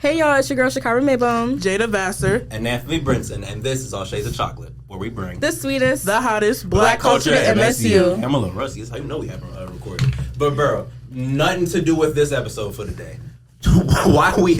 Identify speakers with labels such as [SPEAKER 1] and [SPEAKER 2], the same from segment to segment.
[SPEAKER 1] Hey y'all, it's your girl Shakyra Mabone,
[SPEAKER 2] Jada, Vasser,
[SPEAKER 3] and Anthony Brinson, and this is All Shades of Chocolate, where we bring
[SPEAKER 1] the sweetest,
[SPEAKER 2] the hottest Black culture to MSU.
[SPEAKER 3] I'm a little rusty. That's how you know we haven't recorded. But bro, nothing to do with this episode for today. Why you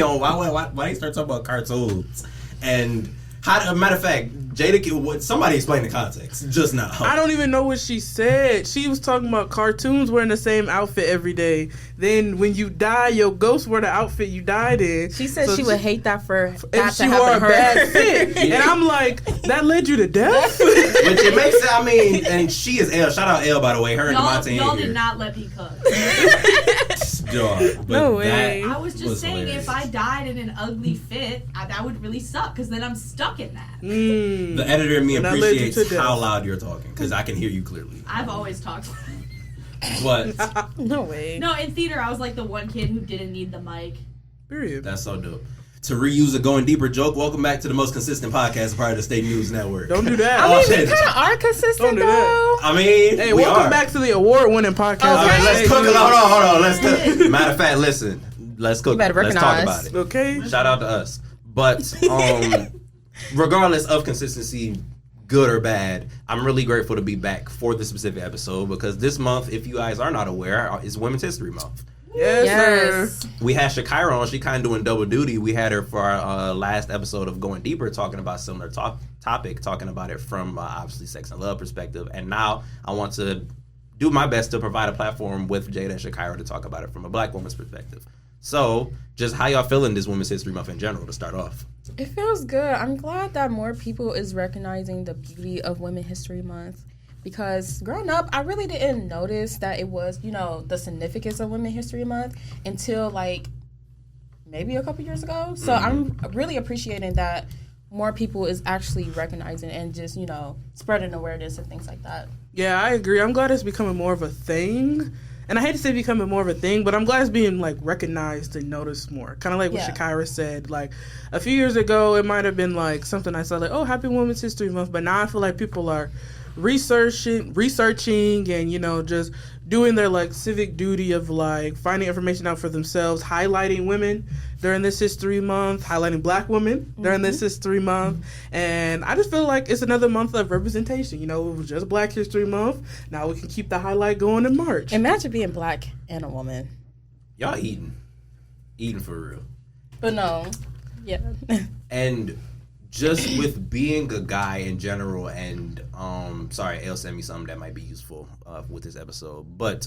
[SPEAKER 3] start talking about cartoons? And matter of fact, Jada, somebody explain the context just now.
[SPEAKER 2] I don't even know what she said. She was talking about cartoons wearing the same outfit every day. Then when you die, your ghost wear the outfit you died in.
[SPEAKER 1] She said she would hate that for that
[SPEAKER 2] if
[SPEAKER 1] to
[SPEAKER 2] she
[SPEAKER 1] happen
[SPEAKER 2] wore
[SPEAKER 1] to
[SPEAKER 2] a
[SPEAKER 1] her.
[SPEAKER 2] bad fit. And I'm like, that led you to death?
[SPEAKER 3] Which it makes sense. I mean, and she is L. Shout out L, by the way. Her and DeMonte
[SPEAKER 4] Y'all
[SPEAKER 3] here.
[SPEAKER 4] did not let me cook.
[SPEAKER 1] No way.
[SPEAKER 4] I was just saying,
[SPEAKER 3] hilarious.
[SPEAKER 4] if I died in an ugly fit, that would really suck, because then I'm stuck in that.
[SPEAKER 3] The editor in me
[SPEAKER 2] And that led you
[SPEAKER 3] appreciates
[SPEAKER 2] to death.
[SPEAKER 3] how loud you're talking, because I can hear you clearly.
[SPEAKER 4] I've always talked.
[SPEAKER 3] But
[SPEAKER 1] No way.
[SPEAKER 4] No, in theater, I was like the one kid who didn't need the mic.
[SPEAKER 2] Period.
[SPEAKER 3] that's so dope. To reuse a Going Deeper joke, welcome back to the most consistent podcast part of the State News Network.
[SPEAKER 2] Don't do that.
[SPEAKER 1] I mean, we
[SPEAKER 3] shit.
[SPEAKER 1] kind of are consistent
[SPEAKER 2] Don't do
[SPEAKER 1] though.
[SPEAKER 2] that.
[SPEAKER 3] I mean,
[SPEAKER 2] Hey,
[SPEAKER 3] we
[SPEAKER 2] welcome
[SPEAKER 3] are.
[SPEAKER 2] back to the award-winning podcast.
[SPEAKER 3] All right, let's
[SPEAKER 2] Hey,
[SPEAKER 3] cook it. Hold on. Let's cook. Matter of fact, listen. Let's cook.
[SPEAKER 1] You better
[SPEAKER 3] Let's talk
[SPEAKER 1] recognize.
[SPEAKER 3] about it.
[SPEAKER 2] Okay?
[SPEAKER 3] Shout out to us. But regardless of consistency, good or bad, I'm really grateful to be back for this specific episode because this month, if you guys are not aware, is Women's History Month.
[SPEAKER 2] Yes,
[SPEAKER 1] Yes.
[SPEAKER 2] sir.
[SPEAKER 3] We had Shakyra on. She kind of doing double duty. We had her for our last episode of Going Deeper, talking about similar topic, talking about it from obviously sex and love perspective. And now I want to do my best to provide a platform with Jada and Shakyra to talk about it from a Black woman's perspective. So, just how y'all feeling this Women's History Month in general to start off?
[SPEAKER 1] It feels good. I'm glad that more people is recognizing the beauty of Women's History Month. Because growing up, I really didn't notice that it was, the significance of Women's History Month until like maybe a couple years ago. So I'm really appreciating that more people is actually recognizing and just, spreading awareness and things like that.
[SPEAKER 2] Yeah, I agree. I'm glad it's becoming more of a thing. And I hate to say becoming more of a thing, but I'm glad it's being, like, recognized and noticed more. Kind of like what Shakyra said. Like, a few years ago, it might have been, like, something I said, like, oh, Happy Women's History Month. But now I feel like people are researching and, just doing their, like, civic duty of, like, finding information out for themselves, highlighting women during this History Month, highlighting Black women during this History Month. And I just feel like it's another month of representation. It was just Black History Month. Now we can keep the highlight going in March.
[SPEAKER 1] Imagine being Black and a woman.
[SPEAKER 3] Y'all eating for real.
[SPEAKER 1] But no. Yeah.
[SPEAKER 3] And just with being a guy in general, and sorry, Elle sent me something that might be useful with this episode. But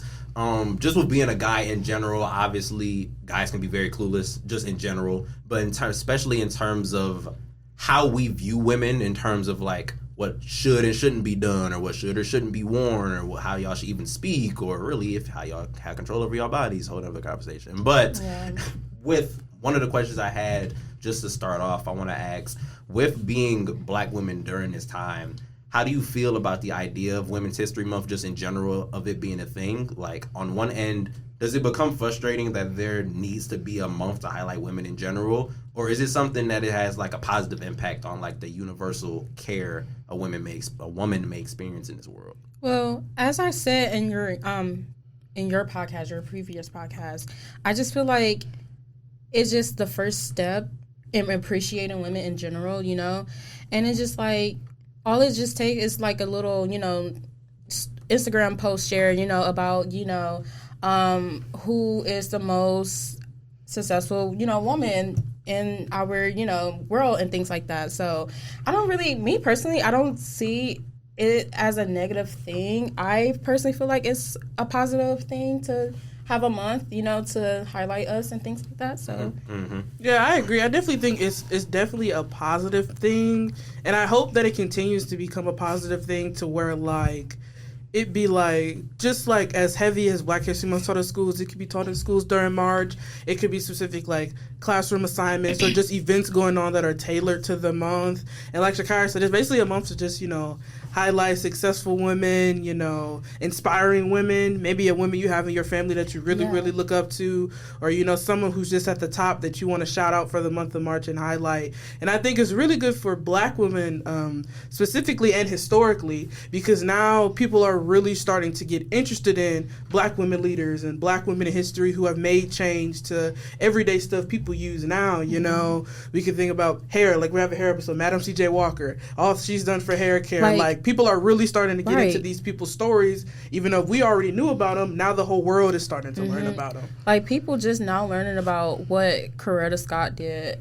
[SPEAKER 3] just with being a guy in general, obviously guys can be very clueless just in general, but especially in terms of how we view women, in terms of like what should and shouldn't be done, or what should or shouldn't be worn, or how y'all should even speak, or really if how y'all have control over your bodies. Whole other conversation. But with one of the questions I had just to start off, I want to ask, with being Black women during this time, how do you feel about the idea of Women's History Month just in general, of it being a thing? Like, on one end, does it become frustrating that there needs to be a month to highlight women in general? Or is it something that it has like a positive impact on like the universal care a woman may experience in this world?
[SPEAKER 1] Well, as I said in your podcast, your previous podcast, I just feel like it's just the first step in appreciating women in general, and it's just like all it just takes is like a little, Instagram post share, about, who is the most successful, woman in our, world and things like that. So I don't see it as a negative thing. I personally feel like it's a positive thing to have a month, to highlight us and things like that. So
[SPEAKER 2] Yeah, I agree. I definitely think it's definitely a positive thing, and I hope that it continues to become a positive thing to where like it be like just like as heavy as Black History Month taught in schools, it could be taught in schools during March. It could be specific like classroom assignments or just events going on that are tailored to the month. And like Shakyra said, it's basically a month to just, highlight successful women, inspiring women, maybe a woman you have in your family that you really, really look up to, or, someone who's just at the top that you want to shout out for the month of March and highlight. And I think it's really good for Black women specifically and historically, because now people are really starting to get interested in black women leaders and black women in history who have made change to everyday stuff people use now. You know, we can think about hair. Like we have a hair episode, Madam C.J. Walker, all she's done for hair care. Like people are really starting to get into these people's stories, even though we already knew about them. Now the whole world is starting to learn about them.
[SPEAKER 1] Like people just now learning about what Coretta Scott did.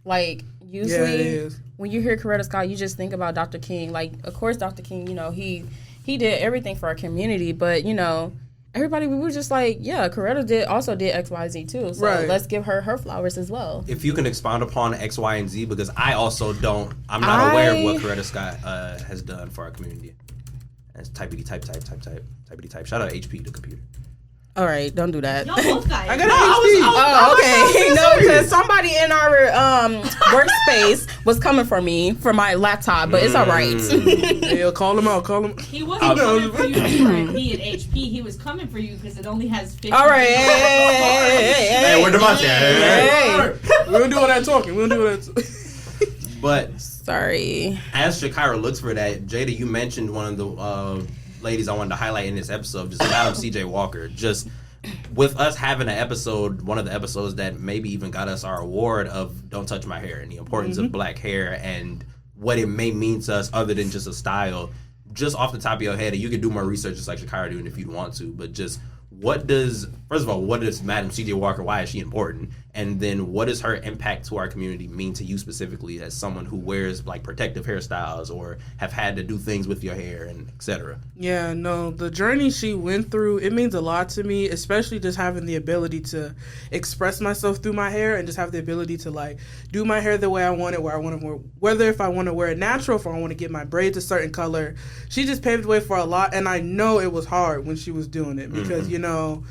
[SPEAKER 1] Like usually when you hear Coretta Scott, you just think about Dr. King. Like, of course, Dr. King, you know, he did everything for our community, but, you know, everybody, we were just like, yeah, Coretta also did X, Y, Z too. So let's give her flowers as well.
[SPEAKER 3] If you can expound upon X, Y, and Z, because I also I'm not aware of what Coretta Scott has done for our community. That's typity type. Shout out HP, the computer.
[SPEAKER 1] All right, don't do that.
[SPEAKER 4] Y'all both guys.
[SPEAKER 2] I got HP.
[SPEAKER 1] Okay. No, because somebody in our workspace was coming for me for my laptop, but it's all right.
[SPEAKER 2] Hey, call him out.
[SPEAKER 4] He wasn't coming for you for me and HP. He was coming for you because it only has 50.
[SPEAKER 1] All right.
[SPEAKER 3] Hey, we're DeMonte.
[SPEAKER 2] Hey. We don't do all that talking.
[SPEAKER 3] But
[SPEAKER 1] sorry.
[SPEAKER 3] As Shakyra looks for that, Jada, you mentioned one of the ladies I wanted to highlight in this episode, just Madam C.J. Walker. Just with us having an episode, one of the episodes that maybe even got us our award of Don't Touch My Hair and the importance of black hair and what it may mean to us other than just a style. Just off the top of your head, and you can do more research just like Shakyra doing if you'd want to, but just what does Madam C.J. Walker, why is she important? And then what does her impact to our community mean to you specifically as someone who wears like protective hairstyles or have had to do things with your hair and etc.?
[SPEAKER 2] Yeah, no, the journey she went through, it means a lot to me, especially just having the ability to express myself through my hair and just have the ability to like do my hair the way I want it, where I want to wear, whether if I want to wear it natural, if I want to get my braids a certain color. She just paved the way for a lot, and I know it was hard when she was doing it because, you know,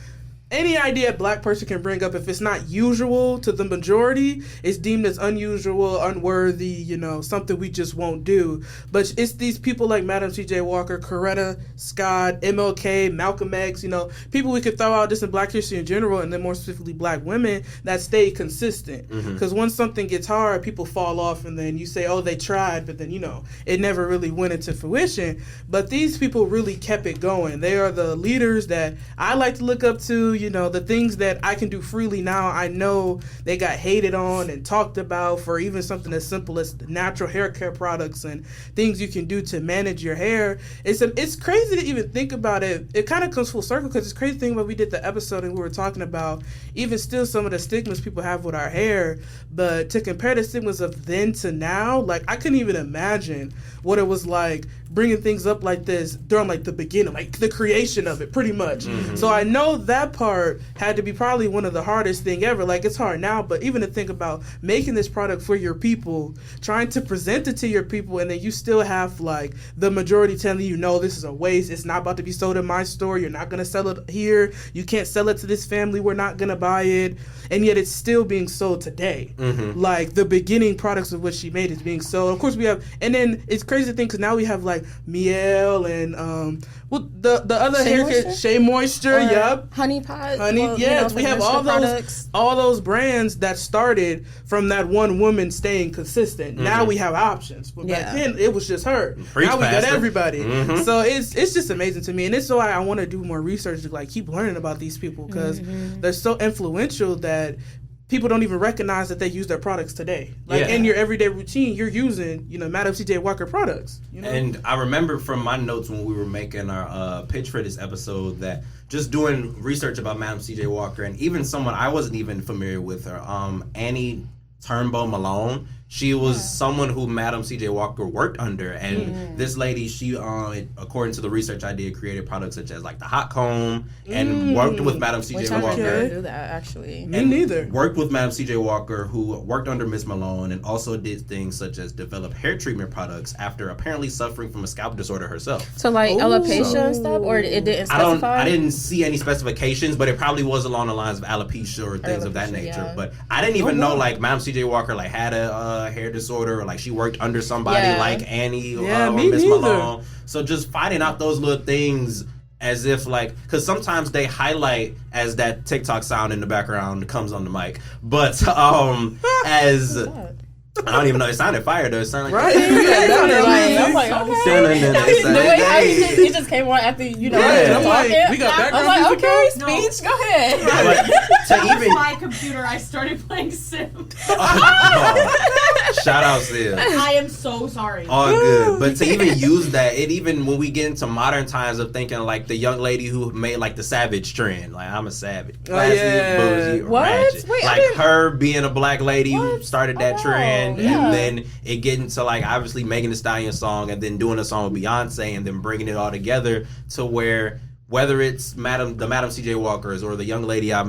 [SPEAKER 2] any idea a black person can bring up, if it's not usual to the majority, it's deemed as unusual, unworthy, you know, something we just won't do. But it's these people like Madam C.J. Walker, Coretta Scott, MLK, Malcolm X, you know, people we could throw out just in black history in general, and then more specifically black women that stay consistent. Because once something gets hard, people fall off, and then you say, oh, they tried, but then, you know, it never really went into fruition. But these people really kept it going. They are the leaders that I like to look up to. You know, the things that I can do freely now, I know they got hated on and talked about for even something as simple as natural hair care products and things you can do to manage your hair. It's crazy to even think about it. It kind of comes full circle because it's crazy thing when we did the episode and we were talking about even still some of the stigmas people have with our hair, but to compare the stigmas of then to now, like I couldn't even imagine what it was like bringing things up like this during like the beginning, like the creation of it pretty much. So I know that part had to be probably one of the hardest thing ever. Like it's hard now, but even to think about making this product for your people, trying to present it to your people, and then you still have like the majority telling you, no, this is a waste, it's not about to be sold in my store, you're not going to sell it here, you can't sell it to this family, we're not going to buy it, and yet it's still being sold today. Like the beginning products of what she made is being sold. Of course we have, and then it's crazy to think because now we have like Miel and the other hair care, Shea Moisture,
[SPEAKER 1] Honey Pot.
[SPEAKER 2] We have all those brands that started from that one woman staying consistent. Now we have options, but back then it was just her. Now we got everybody. So it's just amazing to me, and it's why I want to do more research to like keep learning about these people because they're so influential that people don't even recognize that they use their products today. Like in your everyday routine, you're using, you know, Madam C.J. Walker products. You know? And
[SPEAKER 3] I remember from my notes when we were making our pitch for this episode that just doing research about Madam C.J. Walker and even someone I wasn't even familiar with her, Annie Turnbow Malone. She was someone who Madam C.J. Walker worked under, and this lady, she, according to the research I did, created products such as like the hot comb, and worked with Madam C.J. Walker.
[SPEAKER 1] I didn't do that actually.
[SPEAKER 2] Me neither.
[SPEAKER 3] Worked with Madam C.J. Walker, who worked under Miss Malone, and also did things such as develop hair treatment products after apparently suffering from a scalp disorder herself.
[SPEAKER 1] So like alopecia and stuff, or it didn't specify?
[SPEAKER 3] I didn't see any specifications, but it probably was along the lines of alopecia or things of that nature. But I didn't even know like Madam C.J. Walker like had a hair disorder, or like she worked under somebody like Annie or Miss Malone. So just finding out those little things as if like, because sometimes they highlight as that TikTok sound in the background comes on the mic, but as
[SPEAKER 2] What?
[SPEAKER 3] I don't even know. It sounded fire though. It sounded like
[SPEAKER 2] Right?
[SPEAKER 1] I'm like, okay. The way how it just came on after, you know,
[SPEAKER 2] Yeah, I'm
[SPEAKER 1] talking.
[SPEAKER 2] like, we got background
[SPEAKER 1] I'm like,
[SPEAKER 2] music
[SPEAKER 1] okay,
[SPEAKER 2] on?
[SPEAKER 4] No.
[SPEAKER 1] speech, go ahead.
[SPEAKER 3] But to
[SPEAKER 4] That was
[SPEAKER 3] even
[SPEAKER 4] my computer. I started playing Sim.
[SPEAKER 3] shout out Sid.
[SPEAKER 4] I am so sorry.
[SPEAKER 3] All good, but to even use that, it even when we get into modern times of thinking like the young lady who made like the savage trend, like I'm a savage, classy,
[SPEAKER 2] yeah.
[SPEAKER 3] bougie,
[SPEAKER 1] What?
[SPEAKER 3] ratchet.
[SPEAKER 1] Wait, I
[SPEAKER 3] like
[SPEAKER 1] didn't-
[SPEAKER 3] her being a black lady who
[SPEAKER 1] What?
[SPEAKER 3] started that
[SPEAKER 1] Oh,
[SPEAKER 3] trend,
[SPEAKER 1] yeah.
[SPEAKER 3] and then it getting to like obviously Megan Thee Stallion song, and then doing a song with Beyonce, and then bringing it all together to where. Whether it's the Madam C.J. Walkers or the young lady I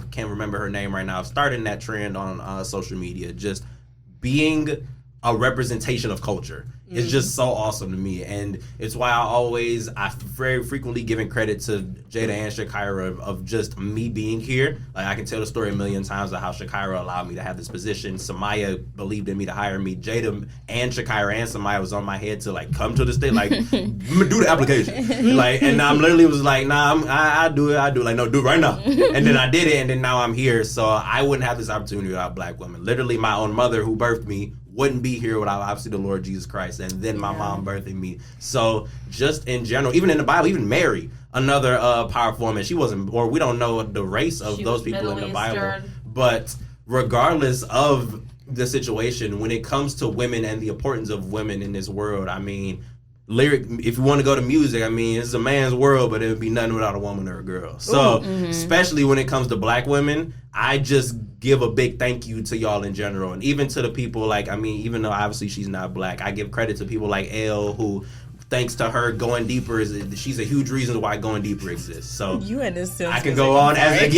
[SPEAKER 3] can't remember her name right now, starting that trend on social media, just being a representation of culture. It's just so awesome to me, and it's why I very frequently giving credit to Jada and Shakyra of just me being here. Like I can tell the story a million times of how Shakyra allowed me to have this position. Samaya believed in me to hire me. Jada and Shakyra and Samaya was on my head to like come to the state, like do the application, like, and I'm literally was like, nah, I do it, like no, do it right now, and then I did it, and then now I'm here. So I wouldn't have this opportunity without black women. Literally, my own mother who birthed me wouldn't be here without obviously the Lord Jesus Christ, and then my mom birthing me. So just in general, even in the Bible, even Mary, another powerful woman, she wasn't, or we don't know the race of
[SPEAKER 4] She
[SPEAKER 3] those
[SPEAKER 4] was
[SPEAKER 3] people in the
[SPEAKER 4] Middle
[SPEAKER 3] Bible.
[SPEAKER 4] Eastern.
[SPEAKER 3] But regardless of the situation, when it comes to women and the importance of women in this world, I mean, if you want to go to music, I mean, it's a man's world, but it would be nothing without a woman or a girl. So, especially when it comes to black women, I just give a big thank you to y'all in general. And even to the people, like, I mean, even though obviously she's not black, I give credit to people like Elle who, thanks to her, Going Deeper, she's a huge reason why Going Deeper exists. So,
[SPEAKER 1] You and this Sims
[SPEAKER 3] I can
[SPEAKER 1] music,
[SPEAKER 3] go on
[SPEAKER 1] I'm sorry.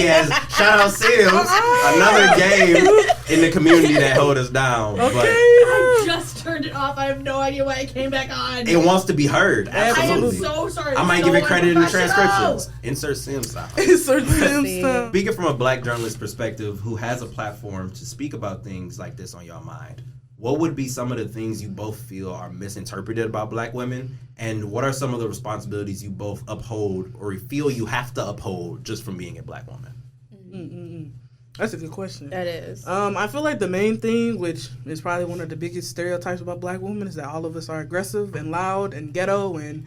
[SPEAKER 3] shout out Sims, another game in the community that hold us down.
[SPEAKER 4] I just turned it off. I have no idea why it came back on.
[SPEAKER 3] But it wants to be heard.
[SPEAKER 4] I am
[SPEAKER 3] Absolutely.
[SPEAKER 4] so sorry.
[SPEAKER 3] I might
[SPEAKER 4] So
[SPEAKER 3] give it credit in the
[SPEAKER 4] unprofessional.
[SPEAKER 3] transcriptions. Insert Sims style.
[SPEAKER 2] Insert Sim stuff.
[SPEAKER 3] Speaking from a black journalist perspective who has a platform to speak about things like this on your mind, what would be some of the things you both feel are misinterpreted about black women? And what are some of the responsibilities you both uphold or feel you have to uphold just from being a black woman?
[SPEAKER 2] That's a good question.
[SPEAKER 1] That is.
[SPEAKER 2] I feel like the main thing, which is probably one of the biggest stereotypes about black women, is that all of us are aggressive and loud and ghetto and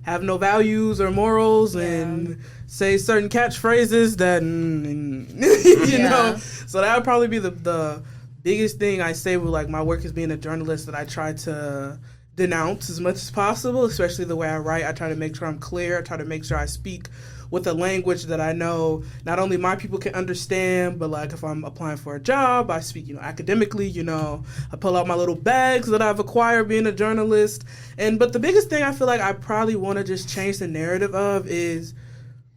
[SPEAKER 2] have no values or morals and say certain catchphrases that, you know. So that would probably be the biggest thing I say with like my work as being a journalist, that I try to denounce as much as possible, especially the way I write. I try to make sure I'm clear. I try to make sure I speak with a language that I know not only my people can understand, but like if I'm applying for a job, I speak, academically, I pull out my little bags that I've acquired being a journalist. But the biggest thing I feel like I probably want to just change the narrative of is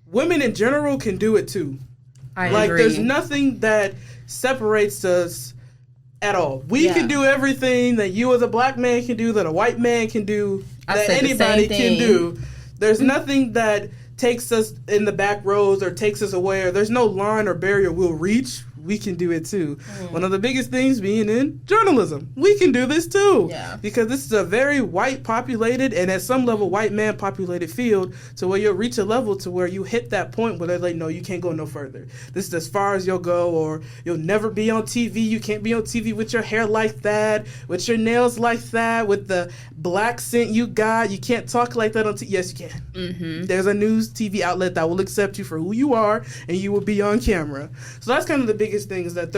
[SPEAKER 2] women in general can do it too.
[SPEAKER 1] I
[SPEAKER 2] like
[SPEAKER 1] agree.
[SPEAKER 2] there's nothing that separates us at all. We can do everything that you as a black man can do, that a white man can do, that anybody can do. There's nothing that takes us in the back rows or takes us away, or there's no line or barrier we'll reach. We can do it too. One of the biggest things being in journalism, we can do this too.
[SPEAKER 1] Yeah.
[SPEAKER 2] Because this is a very white populated and at some level white man populated field, to where you'll reach a level to where you hit that point where they're like, no, you can't go no further. This is as far as you'll go, or you'll never be on TV. You can't be on TV with your hair like that, with your nails like that, with the black scent you got. You can't talk like that on TV. Yes, you can.
[SPEAKER 1] Mm-hmm.
[SPEAKER 2] There's a news TV outlet that will accept you for who you are, and you will be on camera. So that's kind of the biggest thing, is that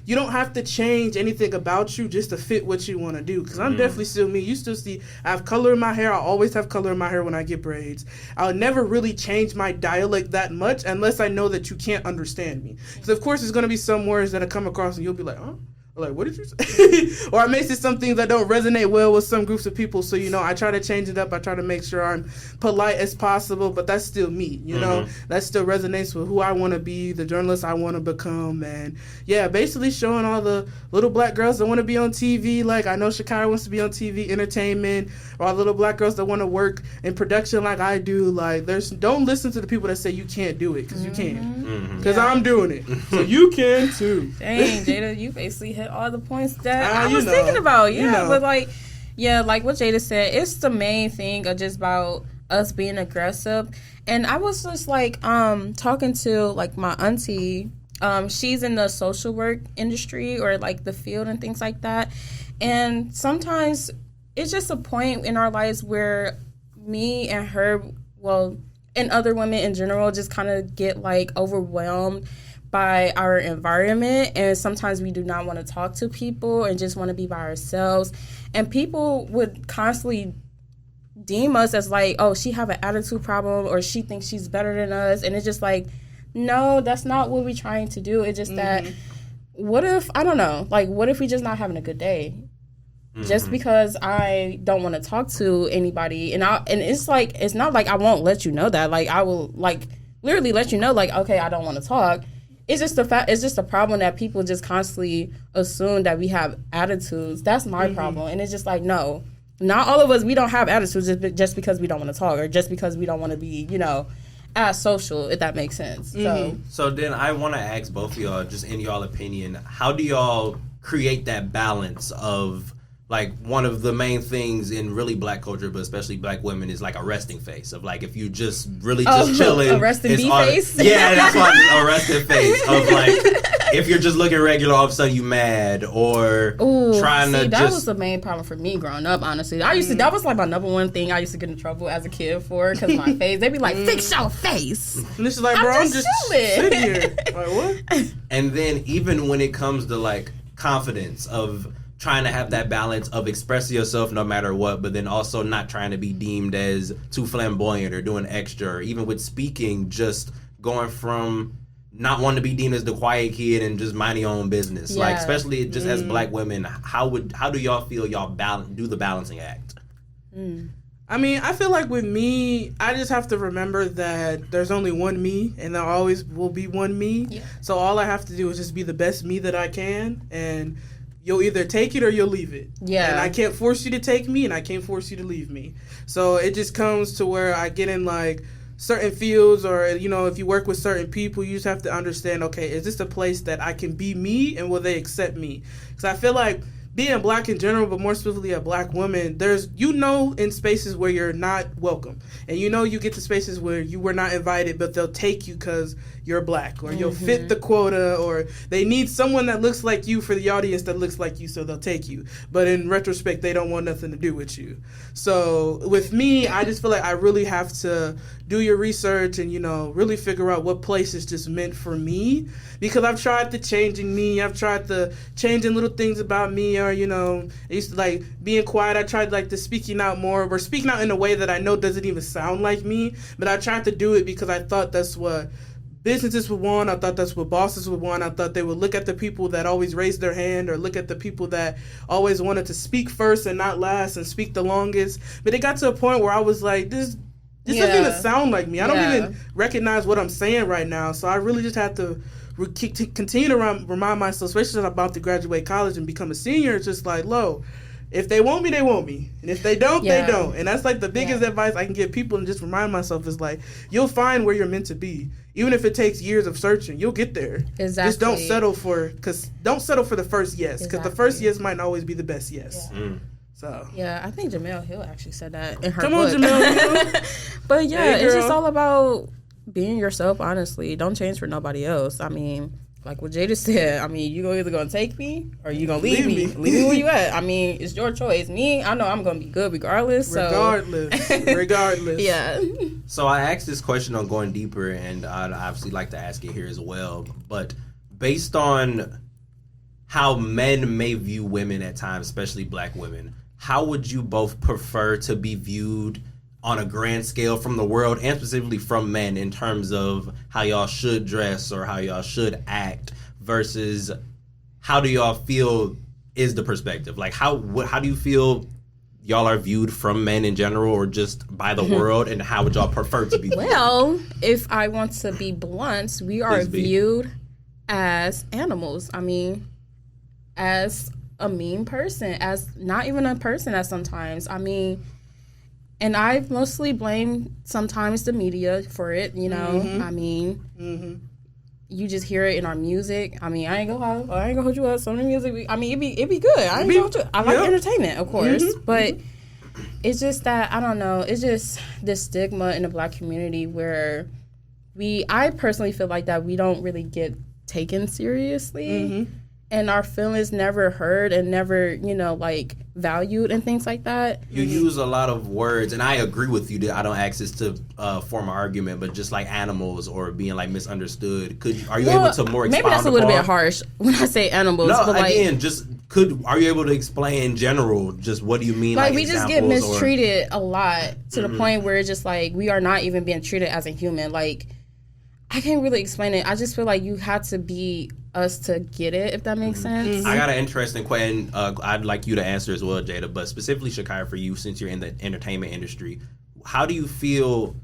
[SPEAKER 2] you don't have to change anything about you just to fit what you want to do. Because I'm definitely still me. You still see I have color in my hair. I always have color in my hair when I get braids. I'll never really change my dialect that much unless I know that you can't understand me. Because of course there's going to be some words that I come across and you'll be like, huh? Or like, what did you say? Or I may say some things that don't resonate well with some groups of people. So, I try to change it up. I try to make sure I'm polite as possible, but that's still me, That still resonates with who I want to be, the journalist I want to become. And yeah, basically showing all the little black girls that want to be on TV. Like, I know Shakyra wants to be on TV, entertainment, or all the little black girls that want to work in production like I do. Like, don't listen to the people that say you can't do it, because you can. Because I'm doing it. So you can too.
[SPEAKER 1] Dang, Jada, you basically hit all the points that I was
[SPEAKER 2] know.
[SPEAKER 1] thinking about. Yeah,
[SPEAKER 2] You know.
[SPEAKER 1] but like what Jada said, it's the main thing of just about us being aggressive. And I was just like talking to like my auntie She's in the social work industry or like the field and things like that. And sometimes it's just a point in our lives where me and her, well, and other women in general just kind of get like overwhelmed by our environment, and sometimes we do not want to talk to people and just want to be by ourselves. And people would constantly deem us as like, oh, she have an attitude problem or she thinks she's better than us. And it's just like, no, that's not what we're trying to do. It's just that, what if, I don't know, like, what if we just not having a good day? Just because I don't want to talk to anybody, and it's like, it's not like I won't let you know that. Like, I will, like, literally let you know, like, okay, I don't want to talk. It's just it's just a problem that people just constantly assume that we have attitudes. That's my problem. And it's just like, no, not all of us, we don't have attitudes just because we don't want to talk or just because we don't want to be, you know, as social, if that makes sense.
[SPEAKER 3] So then I want to ask both of y'all, just in y'all opinion, how do y'all create that balance of, like, one of the main things in really black culture, but especially black women, is like a resting face of, like, if you just really just chilling,
[SPEAKER 1] a resting bee face.
[SPEAKER 3] Yeah, that's why a resting face of, like, if you're just looking regular, all of a sudden you mad or trying to.
[SPEAKER 1] That was the main problem for me growing up. Honestly, I used to. That was like my number one thing I used to get in trouble as a kid for, because my face. They'd be like, "Fix your face."
[SPEAKER 2] And this is like, bro, I'm just sitting here. Like, what?
[SPEAKER 3] And then even when it comes to like confidence of trying to have that balance of expressing yourself no matter what, but then also not trying to be deemed as too flamboyant or doing extra, or even with speaking, just going from not wanting to be deemed as the quiet kid and just mind your own business. Like, especially just as black women, how do y'all feel y'all do the balancing act?
[SPEAKER 2] I mean, I feel like with me, I just have to remember that there's only one me, and there always will be one me. Yeah. So all I have to do is just be the best me that I can, and you'll either take it or you'll leave it. Yeah. And I can't force you to take me, and I can't force you to leave me. So it just comes to where I get in, like, certain fields, or, you know, if you work with certain people, you just have to understand, okay, is this a place that I can be me, and will they accept me? Because I feel like being black in general, but more specifically a black woman, there's, you know, in spaces where you're not welcome. And you know you get to spaces where you were not invited, but they'll take you because you're black, or you'll fit the quota, or they need someone that looks like you for the audience that looks like you, so they'll take you. But in retrospect, they don't want nothing to do with you. So with me, I just feel like I really have to do your research and, you know, really figure out what place is just meant for me. Because I've tried the changing me. I've tried the changing little things about me, or, you know, I used to, like, being quiet. I tried, like, the speaking out more, or speaking out in a way that I know doesn't even sound like me. But I tried to do it because I thought that's what businesses would want. I thought that's what bosses would want. I thought they would look at the people that always raised their hand, or look at the people that always wanted to speak first and not last and speak the longest. But it got to a point where I was like, this doesn't even sound like me. I don't even recognize what I'm saying right now. So I really just had to continue to remind myself, especially as I'm about to graduate college and become a senior, it's just like, if they want me, they want me. And if they don't, they don't. And that's like the biggest advice I can give people, and just remind myself is like, you'll find where you're meant to be. Even if it takes years of searching, you'll get there. Exactly. Just don't settle for the first yes. Because the first yes might not always be the best yes. Yeah. So.
[SPEAKER 1] Yeah, I think Jamel Hill actually said that in her book.
[SPEAKER 2] Come on, Jamel Hill.
[SPEAKER 1] But yeah, it's just all about being yourself, honestly. Don't change for nobody else. I mean, like what Jada said, I mean, you either going to take me or you going to leave me. Leave me where you at. I mean, it's your choice. Me, I know I'm going to be good regardless.
[SPEAKER 2] Regardless.
[SPEAKER 1] Yeah.
[SPEAKER 3] So I asked this question on Going Deeper, and I'd obviously like to ask it here as well. But based on how men may view women at times, especially black women, how would you both prefer to be viewed on a grand scale from the world, and specifically from men, in terms of how y'all should dress or how y'all should act, versus how do y'all feel is the perspective? Like, how do you feel y'all are viewed from men in general, or just by the world, and how would y'all prefer to be viewed?
[SPEAKER 1] Well, if I want to be blunt, we are viewed as animals. I mean, as a mean person, as not even a person at sometimes. I mean, and I mostly blame sometimes the media for it, you know. I mean, you just hear it in our music. I mean, I ain't gonna hold you up. Some of the music, it be good. I like entertainment, of course, but it's just that, I don't know. It's just this stigma in the black community where I personally feel like that we don't really get taken seriously. And our feelings never heard and never, like, valued and things like that.
[SPEAKER 3] You use a lot of words, and I agree with you that I don't access to form an argument, but just like animals or being, like, misunderstood. Are you able to more expound
[SPEAKER 1] maybe that's a little
[SPEAKER 3] upon?
[SPEAKER 1] bit harsh when I say animals.
[SPEAKER 3] No,
[SPEAKER 1] but
[SPEAKER 3] again, are you able to explain in general, just what do you mean?
[SPEAKER 1] Like we just get mistreated a lot to the point where it's just, like, we are not even being treated as a human. Like, I can't really explain it. I just feel like you have to be us to get it, if that makes sense.
[SPEAKER 3] I got an interesting question. I'd like you to answer as well, Jada, but specifically, Shakyra, for you, since you're in the entertainment industry, how do you feel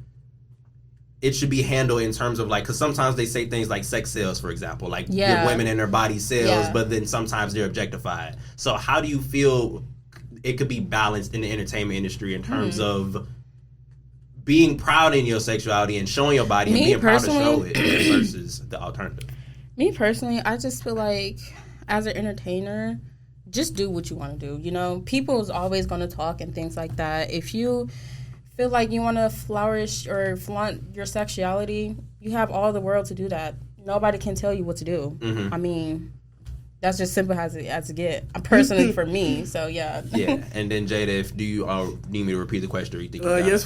[SPEAKER 3] it should be handled in terms of, like, because sometimes they say things like sex sales, for example, like give women and their body sales, but then sometimes they're objectified. So how do you feel it could be balanced in the entertainment industry in terms of being proud in your sexuality and showing your body and being proud to show it versus the alternative?
[SPEAKER 1] Me personally, I just feel like as an entertainer, just do what you want to do. People is always going to talk and things like that. If you feel like you want to flourish or flaunt your sexuality, you have all the world to do that. Nobody can tell you what to do. I mean, that's just simple as it get. Personally, for me, so yeah. Yeah,
[SPEAKER 3] and then Jada, do you need me to repeat the question, or you think?
[SPEAKER 2] Yes,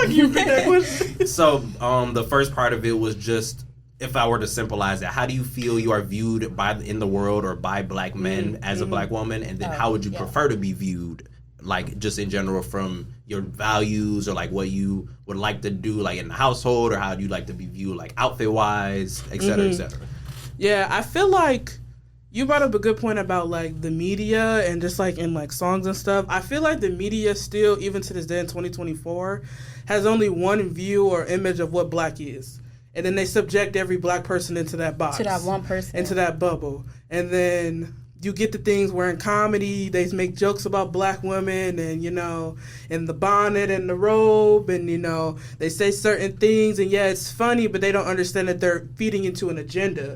[SPEAKER 2] you repeat that question.
[SPEAKER 3] So, the first part of it was just, if I were to symbolize it, how do you feel you are viewed in the world or by black men as a black woman, and then how would you prefer to be viewed, like, just in general, from your values or, like, what you would like to do, like, in the household, or how do you like to be viewed, like, outfit wise, et cetera, et cetera?
[SPEAKER 2] Yeah, I feel like you brought up a good point about, like, the media and just, like, in, like, songs and stuff. I feel like the media still, even to this day in 2024, has only one view or image of what black is. And then they subject every black person into that box.
[SPEAKER 1] To that one person.
[SPEAKER 2] Into that bubble. And then you get the things where in comedy, they make jokes about black women and, in the bonnet and the robe. And, they say certain things. And, yeah, it's funny, but they don't understand that they're feeding into an agenda.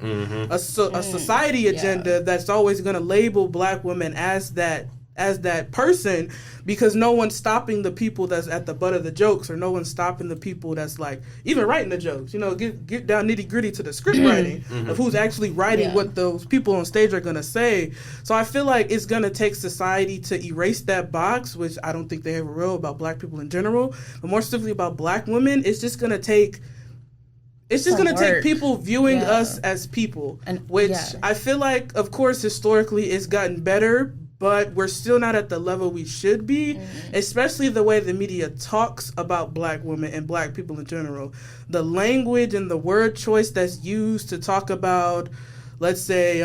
[SPEAKER 2] A society agenda that's always going to label black women as that person, because no one's stopping the people that's at the butt of the jokes, or no one's stopping the people that's, like, even writing the jokes. Get down nitty gritty to the script writing of who's actually writing what those people on stage are gonna say. So I feel like it's gonna take society to erase that box, which I don't think they ever will about black people in general, but more specifically about black women. It's just gonna take. It's just going to take people viewing us as people, which I feel like, of course, historically it's gotten better, but we're still not at the level we should be, especially the way the media talks about black women and black people in general. The language and the word choice that's used to talk about, let's say,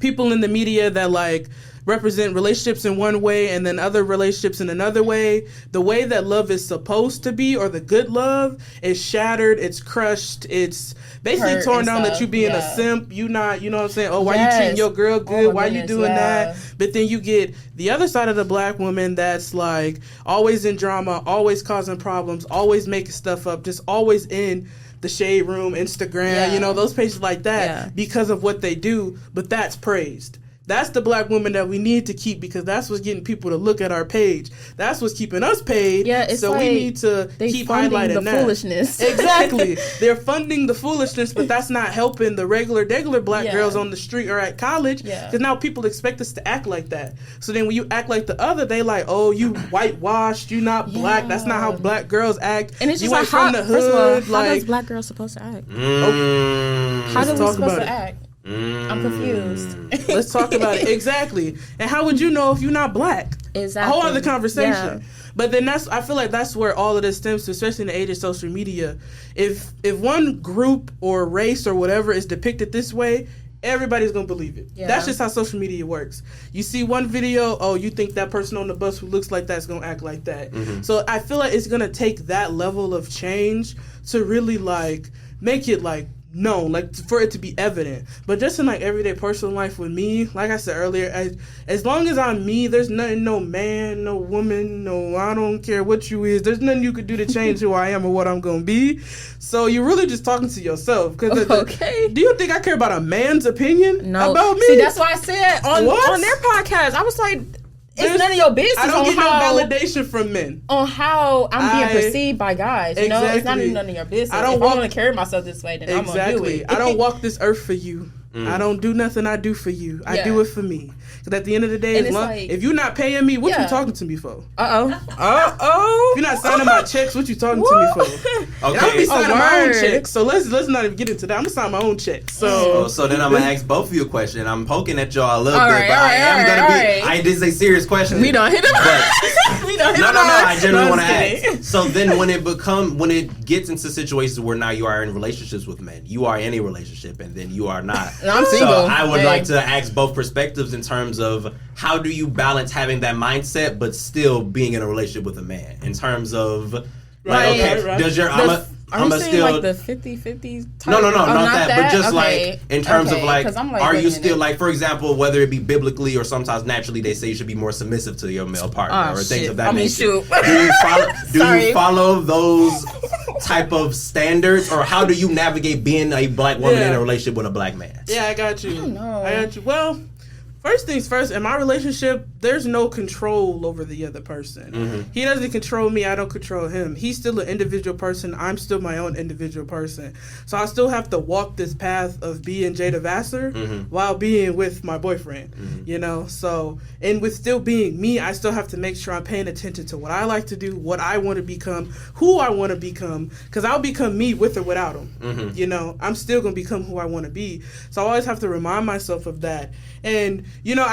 [SPEAKER 2] people in the media that, like, represent relationships in one way and then other relationships in another way. The way that love is supposed to be, or the good love, is shattered, it's crushed, it's basically torn down, that you being a simp, you not, you know what I'm saying? Oh, why you treating your girl good? Why you doing that? But then you get the other side of the black woman that's, like, always in drama, always causing problems, always making stuff up, just always in the shade room, Instagram, those pages like that, because of what they do, but that's praised. That's the black woman that we need to keep, because that's what's getting people to look at our page. That's what's keeping us paid.
[SPEAKER 1] Yeah, it's
[SPEAKER 2] so
[SPEAKER 1] like
[SPEAKER 2] we need to keep highlighting
[SPEAKER 1] the foolishness.
[SPEAKER 2] Exactly. They're funding the foolishness, but that's not helping the regular black girls on the street or at college, because now people expect us to act like that. So then when you act like the other, they like, oh, you whitewashed, you not black. That's not how black girls act.
[SPEAKER 1] And it's just
[SPEAKER 2] you
[SPEAKER 1] like,
[SPEAKER 2] from the hood.
[SPEAKER 1] First of all, how does black girls supposed to act? How do we supposed to act? I'm confused.
[SPEAKER 2] Let's talk about it. Exactly. And how would you know if you're not black?
[SPEAKER 1] Exactly.
[SPEAKER 2] A whole other conversation. But then I feel like that's where all of this stems to, especially in the age of social media. If one group or race or whatever is depicted this way, everybody's going to believe it. Yeah. That's just how social media works. You see one video, oh, you think that person on the bus who looks like that's going to act like that. So I feel like it's going to take that level of change to really, like, make it, like, known, like, for it to be evident. But just in, like, everyday personal life with me, like I said earlier, as long as I'm me, there's nothing, no man, no woman, no, I don't care what you is, there's nothing you could do to change who I am or what I'm gonna be. So you're really just talking to yourself. Cause do you think I care about a man's opinion about me?
[SPEAKER 1] See, that's why I said on their podcast, I was like, it's none of your business.
[SPEAKER 2] I don't get
[SPEAKER 1] no
[SPEAKER 2] validation from men
[SPEAKER 1] on how I'm being perceived by guys. You know, it's not even none of your business. If I want to carry myself this way, then I'm gonna do it.
[SPEAKER 2] I don't walk this earth for you. I don't do nothing I do for you. I do it for me. Because at the end of the day, if you're not paying me, what you talking to me for? If you're not signing my checks, what you talking to me for?
[SPEAKER 3] Okay.
[SPEAKER 2] And I'll be signing my own checks. So let's not even get into that. I'm gonna sign my own checks. So
[SPEAKER 3] then I'm gonna ask both of you a question. I'm poking at y'all a little bit, but I am gonna be. I did say serious question.
[SPEAKER 1] We don't hit him.
[SPEAKER 3] No. I generally want to ask. So then, when it gets into situations where now you are in relationships with men, you are in a relationship, and then you are not.
[SPEAKER 1] I'm single.
[SPEAKER 3] So I would like to ask both perspectives in terms of how do you balance having that mindset but still being in a relationship with a man? In terms of does your
[SPEAKER 1] Are you saying like the 50-50 type?
[SPEAKER 3] No, not that. But just
[SPEAKER 1] okay.
[SPEAKER 3] like in terms of like, are you still
[SPEAKER 1] minute.
[SPEAKER 3] like, for example, whether it be biblically or sometimes naturally, they say you should be more submissive to your male partner or things of that nature.
[SPEAKER 1] Shoot.
[SPEAKER 3] Do you follow those type of standards, or how do you navigate being a black woman in a relationship with a black man?
[SPEAKER 2] Yeah, I got you.
[SPEAKER 1] I don't know.
[SPEAKER 2] I got you. Well, first things first, in my relationship, there's no control over the other person. Mm-hmm. He doesn't control me, I don't control him. He's still an individual person, I'm still my own individual person. So I still have to walk this path of being Jada Vasser while being with my boyfriend, you know? So, and with still being me, I still have to make sure I'm paying attention to what I like to do, what I want to become, who I want to become, because I'll become me with or without him. You know, I'm still going to become who I want to be. So I always have to remind myself of that. And, you know,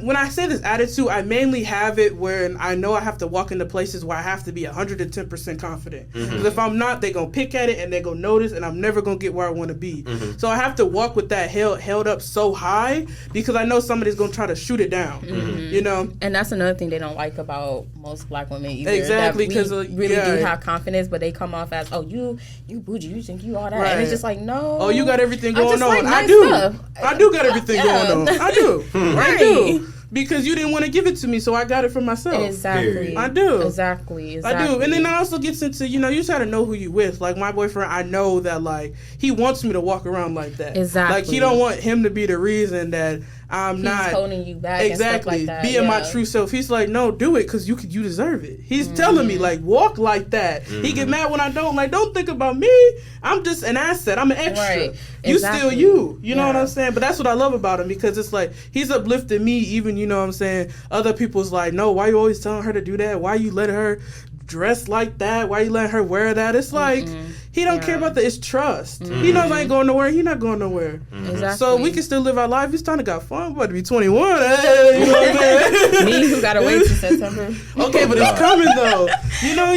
[SPEAKER 2] when I say this attitude, I mainly have it when I know I have to walk into places where I have to be 110% confident. Because if I'm not, they're going to pick at it and they're going to notice, and I'm never going to get where I want to be. So I have to walk with that held up so high because I know somebody's going to try to shoot it down, you know?
[SPEAKER 1] And that's another thing they don't like about most black women either.
[SPEAKER 2] Exactly. Because
[SPEAKER 1] we really do have confidence, but they come off as, oh, you bougie, you think you all that. Right. And it's just like, no.
[SPEAKER 2] Oh, you got everything going on.
[SPEAKER 1] Like nice
[SPEAKER 2] I do.
[SPEAKER 1] stuff.
[SPEAKER 2] I do got everything going on. I do.
[SPEAKER 1] Right.
[SPEAKER 2] I do. Because you didn't want to give it to me, so I got it for myself.
[SPEAKER 1] Exactly.
[SPEAKER 2] I do.
[SPEAKER 1] Exactly.
[SPEAKER 2] I do. And then it also gets into, you know, you just got to know who you with. Like, my boyfriend, I know that, like, he wants me to walk around like that.
[SPEAKER 1] Exactly.
[SPEAKER 2] Like, he don't want him to be the reason that I'm not
[SPEAKER 1] holding you back.
[SPEAKER 2] Exactly.
[SPEAKER 1] And stuff like that.
[SPEAKER 2] Being my true self. He's like, no, do it because you deserve it. He's telling me, like, walk like that. He get mad when I don't. Like, don't think about me. I'm just an asset. I'm an extra.
[SPEAKER 1] Right.
[SPEAKER 2] You still you. You know what I'm saying? But that's what I love about him, because it's like he's uplifting me. Even, you know what I'm saying, other people's like, no, why you always telling her to do that? Why you let her dress like that? Why you let her wear that? It's like he don't care about that. It's trust. He knows I ain't going nowhere. He not going nowhere.
[SPEAKER 1] Exactly.
[SPEAKER 2] So we can still live our life. It's time to got fun. We're about to be 21. Hey, you know what I'm saying?
[SPEAKER 1] Me who gotta wait till September.
[SPEAKER 2] Okay, but it's coming though. You know,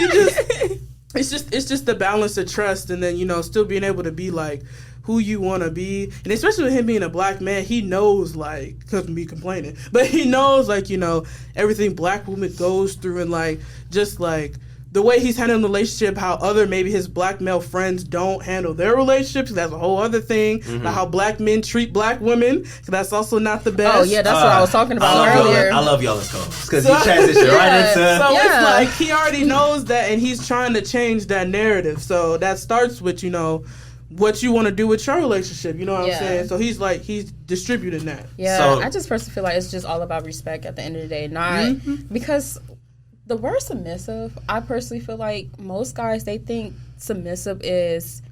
[SPEAKER 2] it's just the balance of trust, and then, you know, still being able to be like who you want to be. And especially with him being a black man, he knows, like, because of me complaining, but he knows, like, you know, everything black women goes through, and like just like the way he's handling the relationship, how other maybe his black male friends don't handle their relationships. That's a whole other thing. Like how black men treat black women. That's also not the best.
[SPEAKER 1] Oh yeah, that's what I was talking about earlier.
[SPEAKER 3] I love y'all as co-hosts because you transition right into.
[SPEAKER 2] So it's like he already knows that, and he's trying to change that narrative. So that starts with, you know, what you want to do with your relationship. You know what I'm saying? So he's distributing that.
[SPEAKER 1] Yeah,
[SPEAKER 3] so,
[SPEAKER 1] I just personally feel like it's just all about respect at the end of the day. Not because the word submissive, I personally feel like most guys, they think submissive is,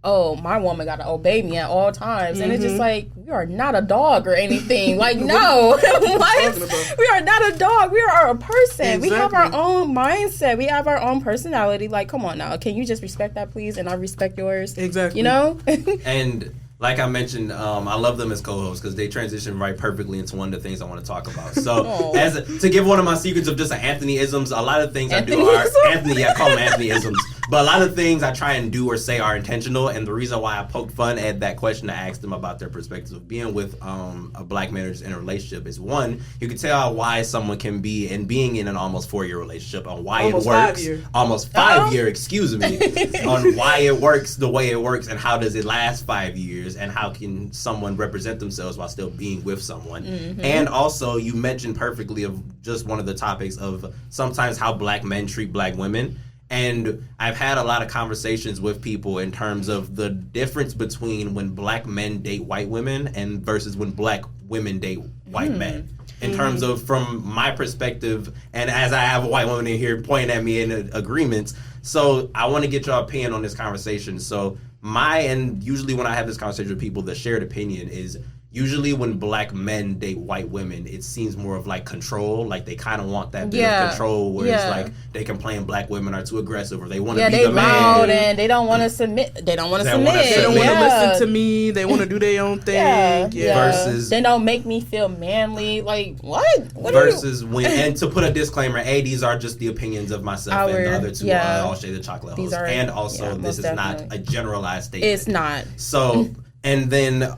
[SPEAKER 1] oh, my woman got to obey me at all times. And it's just like, we are not a dog or anything. Like, no. We are not a dog. We are a person. Exactly. We have our own mindset. We have our own personality. Like, come on now. Can you just respect that, please? And I respect yours.
[SPEAKER 2] Exactly.
[SPEAKER 1] You know?
[SPEAKER 3] And like I mentioned, I love them as co-hosts because they transition right perfectly into one of the things I want to talk about. So, to give one of my secrets of just Anthony-isms, a lot of things I do are Anthony. I call them Anthony-isms, but a lot of things I try and do or say are intentional. And the reason why I poked fun at that question to ask them about their perspective of being with a black man in a relationship is, one, you can tell why someone can be and being in an almost 4-year relationship on why
[SPEAKER 2] almost
[SPEAKER 3] it works.
[SPEAKER 2] 5 year.
[SPEAKER 3] Almost 5 year, excuse me, on why it works the way it works and how does it last 5 years. And how can someone represent themselves while still being with someone. And also, you mentioned perfectly of just one of the topics of sometimes how black men treat black women. And I've had a lot of conversations with people in terms of the difference between when black men date white women and versus when black women date white men. in terms of from my perspective, and as I have a white woman in here pointing at me in agreements. So I want to get your opinion on this conversation. So and usually when I have this conversation with people, the shared opinion is usually when black men date white women, it seems more of like control. Like they kind of want that bit of control where it's like they complain black women are too aggressive or they want to be the man.
[SPEAKER 1] Loud and they don't want to submit. They don't want to submit.
[SPEAKER 2] They don't want to listen to me. They want to do their own thing.
[SPEAKER 3] Versus
[SPEAKER 1] they don't make me feel manly. Like what?
[SPEAKER 3] Versus when, and to put a disclaimer, these are just the opinions of myself and the other two are all Shade the Chocolate hosts. And also this is not a generalized statement.
[SPEAKER 1] It's not.
[SPEAKER 3] So and then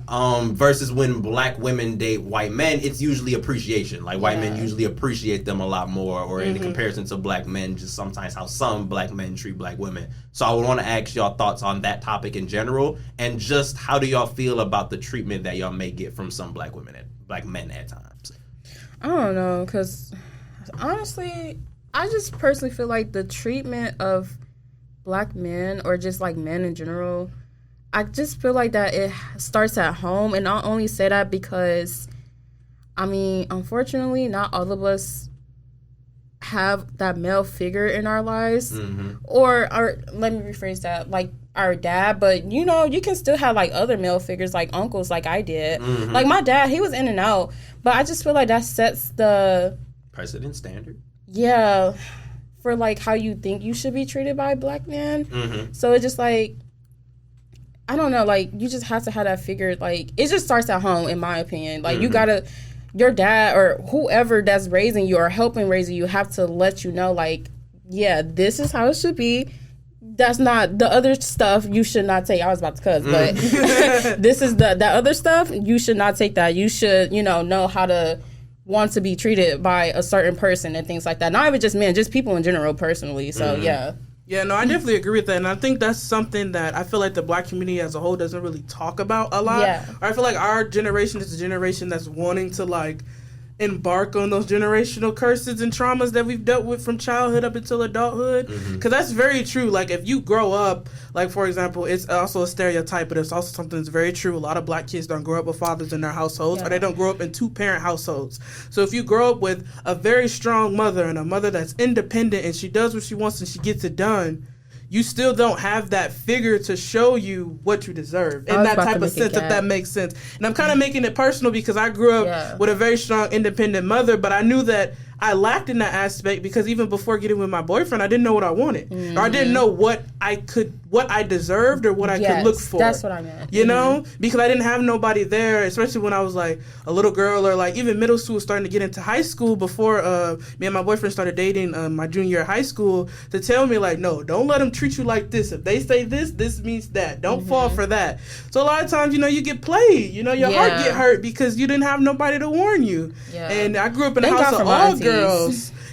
[SPEAKER 3] versus when black women date white men, it's usually appreciation. Like white men usually appreciate them a lot more, or in comparison to black men, just sometimes how some black men treat black women. So I would want to ask y'all thoughts on that topic in general, and just how do y'all feel about the treatment that y'all may get from some black men at times?
[SPEAKER 1] I don't know, because honestly, I just personally feel like the treatment of black men, or just like men in general, I just feel like that it starts at home. And I only say that because, I mean, unfortunately, not all of us have that male figure in our lives. Or let me rephrase that, like our dad. But, you know, you can still have, like, other male figures, like uncles, like I did. Like, my dad, he was in and out. But I just feel like that sets the
[SPEAKER 3] precedent standard.
[SPEAKER 1] Yeah, for, like, how you think you should be treated by a black man. So it's just, like, I don't know, like, you just have to have that figure, like, it just starts at home, in my opinion. Like, you gotta, your dad or whoever that's raising you or helping raising you have to let you know, like, yeah, this is how it should be. That's not, the other stuff you should not take. I was about to cuss, but this is the other stuff, you should not take that. You should, you know how to want to be treated by a certain person and things like that. Not even just men, just people in general, personally. So, yeah.
[SPEAKER 2] Yeah, no, I definitely agree with that. And I think that's something that I feel like the black community as a whole doesn't really talk about a lot.
[SPEAKER 1] Yeah.
[SPEAKER 2] I feel like our generation is a generation that's wanting to, like, embark on those generational curses and traumas that we've dealt with from childhood up until adulthood. Because that's very true. Like, if you grow up, like, for example, it's also a stereotype, but it's also something that's very true. A lot of black kids don't grow up with fathers in their households, or they don't grow up in two-parent households. So if you grow up with a very strong mother and a mother that's independent and she does what she wants and she gets it done, you still don't have that figure to show you what you deserve in that type of sense, if that makes sense. And I'm kind of making it personal because I grew up with a very strong, independent mother, but I knew that I lacked in that aspect because even before getting with my boyfriend, I didn't know what I wanted. Or I didn't know what I deserved or what I could look for.
[SPEAKER 1] That's what I meant.
[SPEAKER 2] You know? Because I didn't have nobody there, especially when I was like a little girl or like even middle school, starting to get into high school before me and my boyfriend started dating my junior year of high school, to tell me like, no, don't let them treat you like this. If they say this means that. Don't fall for that. So a lot of times, you get played. Your heart get hurt because you didn't have nobody to warn you. Yeah. And I grew up in a house of all girls.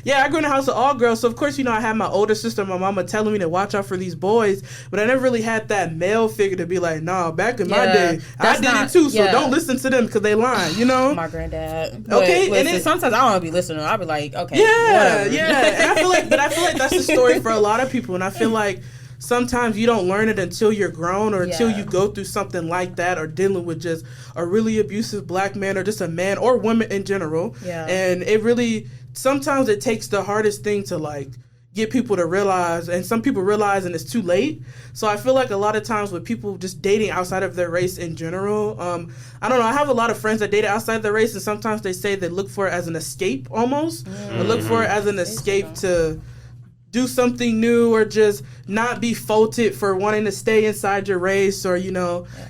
[SPEAKER 2] Yeah, I grew in a house of all girls, so of course, I had my older sister and my mama telling me to watch out for these boys, but I never really had that male figure to be like, nah, back in my day, I did it too, so don't listen to them because they lying, My granddad.
[SPEAKER 1] Okay, listen, and sometimes I don't want to be listening. I'll be like, okay,
[SPEAKER 2] whatever. And I feel like that's the story for a lot of people, and I feel like sometimes you don't learn it until you're grown or until you go through something like that or dealing with just a really abusive black man or just a man or woman in general. Yeah. And it really, sometimes it takes the hardest thing to like get people to realize, and some people realize and it's too late. So I feel like a lot of times with people just dating outside of their race in general, I don't know, I have a lot of friends that date outside their race, and sometimes they say they look for it as an escape almost. Or look for it as an escape to do something new or just not be faulted for wanting to stay inside your race or,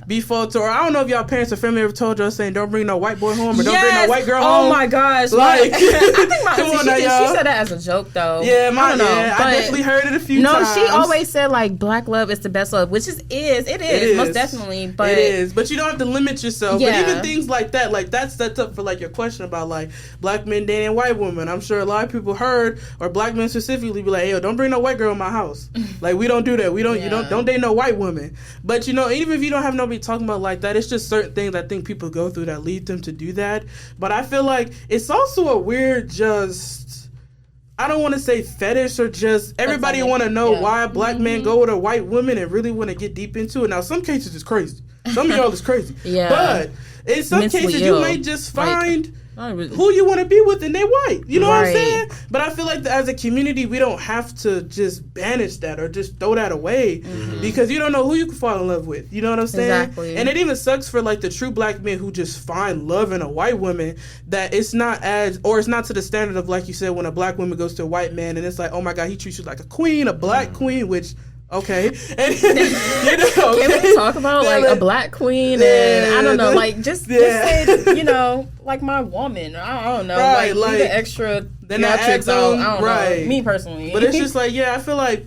[SPEAKER 2] be faulted. Or I don't know if y'all parents or family ever told y'all saying don't bring no white boy home or don't bring no white girl home.
[SPEAKER 1] Oh my gosh.
[SPEAKER 2] Like,
[SPEAKER 1] I think my auntie, she said that as a joke though.
[SPEAKER 2] Yeah, I don't know. I definitely heard it a few times.
[SPEAKER 1] No, she always said like black love is the best love, which it is most definitely. But
[SPEAKER 2] it is. But you don't have to limit yourself. Yeah. But even things like that, like that sets up for like your question about like black men dating white women. I'm sure a lot of people heard, or black men specifically be like, hey, don't bring no white girl in my house. Like we don't do that. We don't you don't date no white woman. But even if you don't have nobody talking about like that, it's just certain things I think people go through that lead them to do that. But I feel like it's also a weird I don't want to say fetish or just everybody want to know why a black man go with a white woman and really want to get deep into it. Now some cases it's crazy. Some of y'all is crazy. Yeah. But in some cases you may just find who you want to be with, and they white. You know what I'm
[SPEAKER 1] Right.
[SPEAKER 2] saying? But I feel like as a community, we don't have to just banish that or just throw that away because you don't know who you can fall in love with. You know what I'm saying?
[SPEAKER 1] Exactly.
[SPEAKER 2] And it even sucks for like the true black men who just find love in a white woman that it's not to the standard of, like you said, when a black woman goes to a white man and it's like, oh my God, he treats you like a queen, a black queen, which. Okay. And, you know,
[SPEAKER 1] Can we talk about like a black queen and I don't know, like just say, you know, like my woman. I don't know,
[SPEAKER 2] Right,
[SPEAKER 1] like
[SPEAKER 2] like,
[SPEAKER 1] the extra
[SPEAKER 2] then that adds
[SPEAKER 1] theatrics. I
[SPEAKER 2] on,
[SPEAKER 1] don't
[SPEAKER 2] right.
[SPEAKER 1] know. Me personally,
[SPEAKER 2] But it's just like, yeah, I feel like.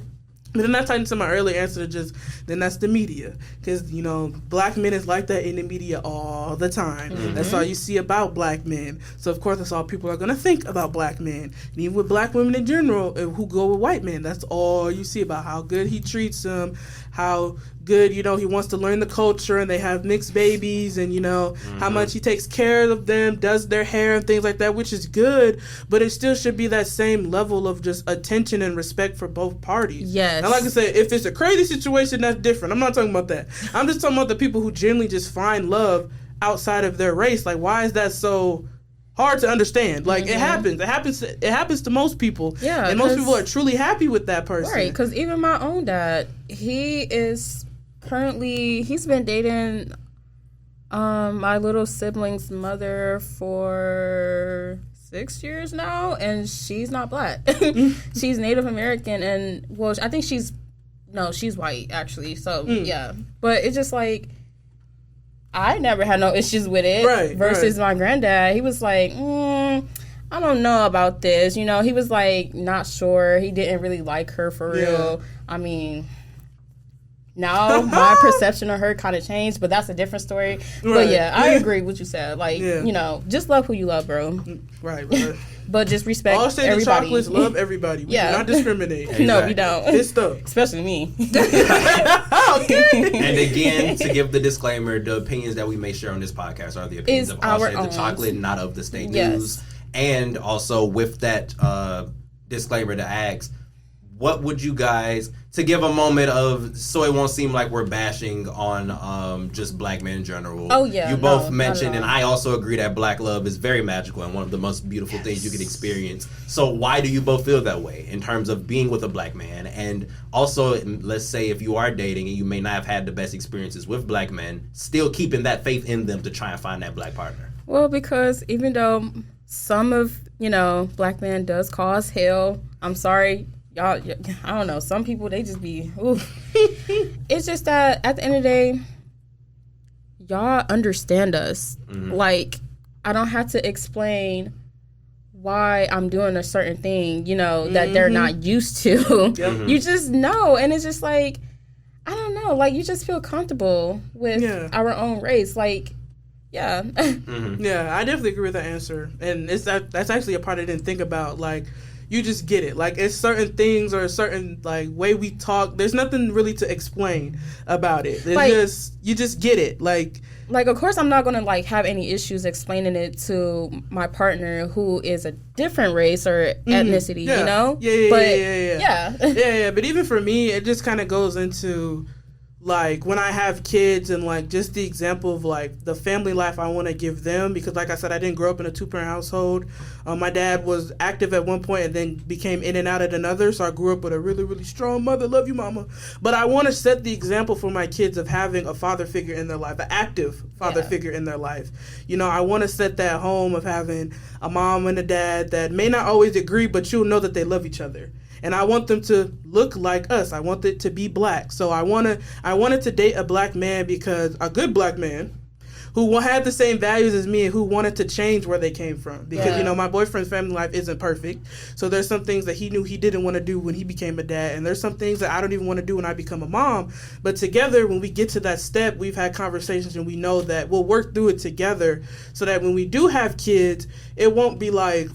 [SPEAKER 2] But then that ties into my earlier answer, then that's the media. Because, you know, black men is like that in the media all the time. That's all you see about black men. So, of course, that's all people are going to think about black men. And even with black women in general who go with white men, that's all you see about how good he treats them, how good, you know, he wants to learn the culture, and they have mixed babies, and, you know, how much he takes care of them, does their hair and things like that, which is good, but it still should be that same level of just attention and respect for both parties.
[SPEAKER 1] Yes.
[SPEAKER 2] And like I said, if it's a crazy situation, that's different. I'm not talking about that. I'm just talking about the people who genuinely just find love outside of their race. Like, why is that so hard to understand? Like, it happens. It happens to most people.
[SPEAKER 1] Yeah,
[SPEAKER 2] and most people are truly happy with that person.
[SPEAKER 1] right? Because even my own dad, he's been dating my little sibling's mother for 6 years now, and she's not black. She's Native American, and well, I think she's white actually. So yeah, but it's just like I never had no issues with it.
[SPEAKER 2] Right.
[SPEAKER 1] Versus my granddad, he was like, I don't know about this. You know, he was like not sure. He didn't really like her for real. I mean. Now my perception of her kind of changed, but that's a different story. Right. But yeah, I agree with what you said. Like, you know, just love who you love, bro.
[SPEAKER 2] Right.
[SPEAKER 1] But just respect
[SPEAKER 2] all state
[SPEAKER 1] everybody.
[SPEAKER 2] The chocolates love everybody. We do not discriminate.
[SPEAKER 3] Exactly.
[SPEAKER 1] No, we don't.
[SPEAKER 2] This stuff.
[SPEAKER 1] Especially me.
[SPEAKER 3] And again, to give the disclaimer, the opinions that we may share on this podcast are the opinions of all
[SPEAKER 1] our
[SPEAKER 3] shades of chocolate, not of the state
[SPEAKER 1] Yes.
[SPEAKER 3] news. And also with that disclaimer to ask, what would you guys, to give a moment of, so it won't seem like we're bashing on just black men in general.
[SPEAKER 1] Oh, yeah.
[SPEAKER 3] You both mentioned, and I also agree that black love is very magical and one of the most beautiful things you can experience. So why do you both feel that way in terms of being with a black man? And also, let's say if you are dating and you may not have had the best experiences with black men, still keeping that faith in them to try and find that black partner.
[SPEAKER 1] Well, because even though some of, you know, black men does cause hell, I'm sorry. Y'all, I don't know. Some people, they just be, oof. It's just that at the end of the day, y'all understand us. Like, I don't have to explain why I'm doing a certain thing, you know, that they're not used to. You just know. And it's just like, I don't know. Like, you just feel comfortable with our own race. Like, yeah.
[SPEAKER 2] Yeah, I definitely agree with that answer. And that's actually a part I didn't think about. Like, you just get it. Like, it's certain things or a certain, like, way we talk. There's nothing really to explain about it. It's
[SPEAKER 1] like,
[SPEAKER 2] you just get it. Like,
[SPEAKER 1] of course, I'm not going to, like, have any issues explaining it to my partner who is a different race or ethnicity, you know? Yeah.
[SPEAKER 2] But even for me, it just kind of goes into, like, when I have kids and, like, just the example of, like, the family life I want to give them. Because, like I said, I didn't grow up in a two-parent household. My dad was active at one point and then became in and out at another. So I grew up with a really, really strong mother. Love you, mama. But I want to set the example for my kids of having a father figure in their life, an active father figure in their life. You know, I want to set that home of having a mom and a dad that may not always agree, but you'll know that they love each other. And I want them to look like us. I want it to be black. So I wanted to date a black man, because a good black man who had the same values as me and who wanted to change where they came from. Because, you know, my boyfriend's family life isn't perfect. So there's some things that he knew he didn't want to do when he became a dad. And there's some things that I don't even want to do when I become a mom. But together, when we get to that step, we've had conversations and we know that we'll work through it together so that when we do have kids, it won't be like,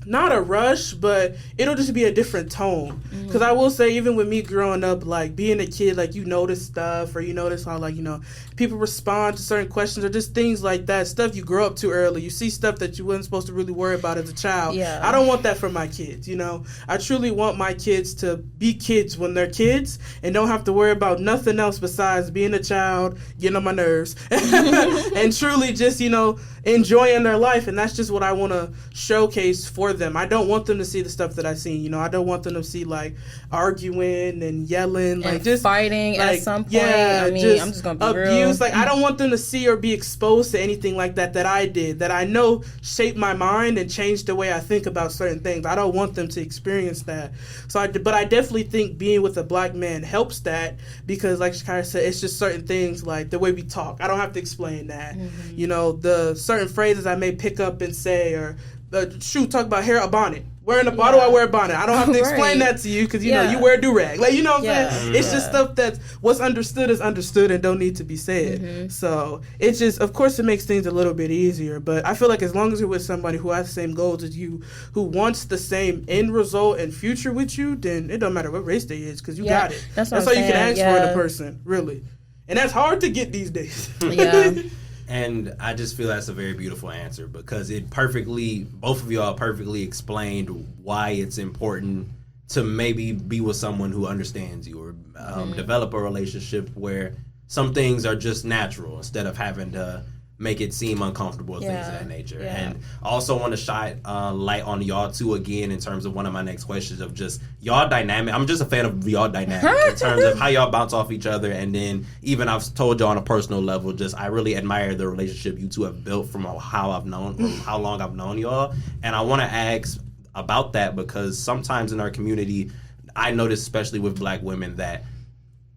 [SPEAKER 2] not a rush, but it'll just be a different tone. Because I will say, even with me growing up, like being a kid, like you notice stuff, or you notice how, like, you know, people respond to certain questions, or just things like that. Stuff you grow up too early. You see stuff that you wasn't supposed to really worry about as a child.
[SPEAKER 1] Yeah.
[SPEAKER 2] I don't want that for my kids, you know. I truly want my kids to be kids when they're kids and don't have to worry about nothing else besides being a child, getting on my nerves, and truly just, you know, enjoying their life. And that's just what I want to showcase for them. I don't want them to see the stuff that I've seen, you know. I don't want them to see, like, arguing and yelling, like,
[SPEAKER 1] and
[SPEAKER 2] just
[SPEAKER 1] fighting
[SPEAKER 2] like,
[SPEAKER 1] at some point.
[SPEAKER 2] yeah,
[SPEAKER 1] I mean,
[SPEAKER 2] just
[SPEAKER 1] I'm just gonna be
[SPEAKER 2] abuse.
[SPEAKER 1] real.
[SPEAKER 2] Like, I don't want them to see or be exposed to anything like that I did, that I know shaped my mind and changed the way I think about certain things. I don't want them to experience that. But I definitely think being with a black man helps that, because, like Shakyra said, it's just certain things, like the way we talk. I don't have to explain that. You know, the certain phrases I may pick up and say, or talk about hair, a bonnet. Why do I wear a bonnet? I don't have to explain that to you, because, you know, you wear a do-rag. Like, you know what I'm saying? It's just stuff that's what's understood is understood and don't need to be said. So it's just, of course, it makes things a little bit easier. But I feel like as long as you're with somebody who has the same goals as you, who wants the same end result and future with you, then it don't matter what race they is, because you got it. That's all you can ask for in a person, really. And that's hard to get these days.
[SPEAKER 1] Yeah.
[SPEAKER 3] And I just feel that's a very beautiful answer, because it perfectly, both of y'all perfectly explained why it's important to maybe be with someone who understands you, or develop a relationship where some things are just natural instead of having to make it seem uncomfortable, things of that nature. And I also want to shine light on y'all too, again, in terms of one of my next questions of just y'all dynamic. I'm just a fan of y'all dynamic in terms of how y'all bounce off each other. And then even I've told y'all on a personal level, just I really admire the relationship you two have built from how long I've known y'all. And I want to ask about that, because sometimes in our community, I notice, especially with black women, that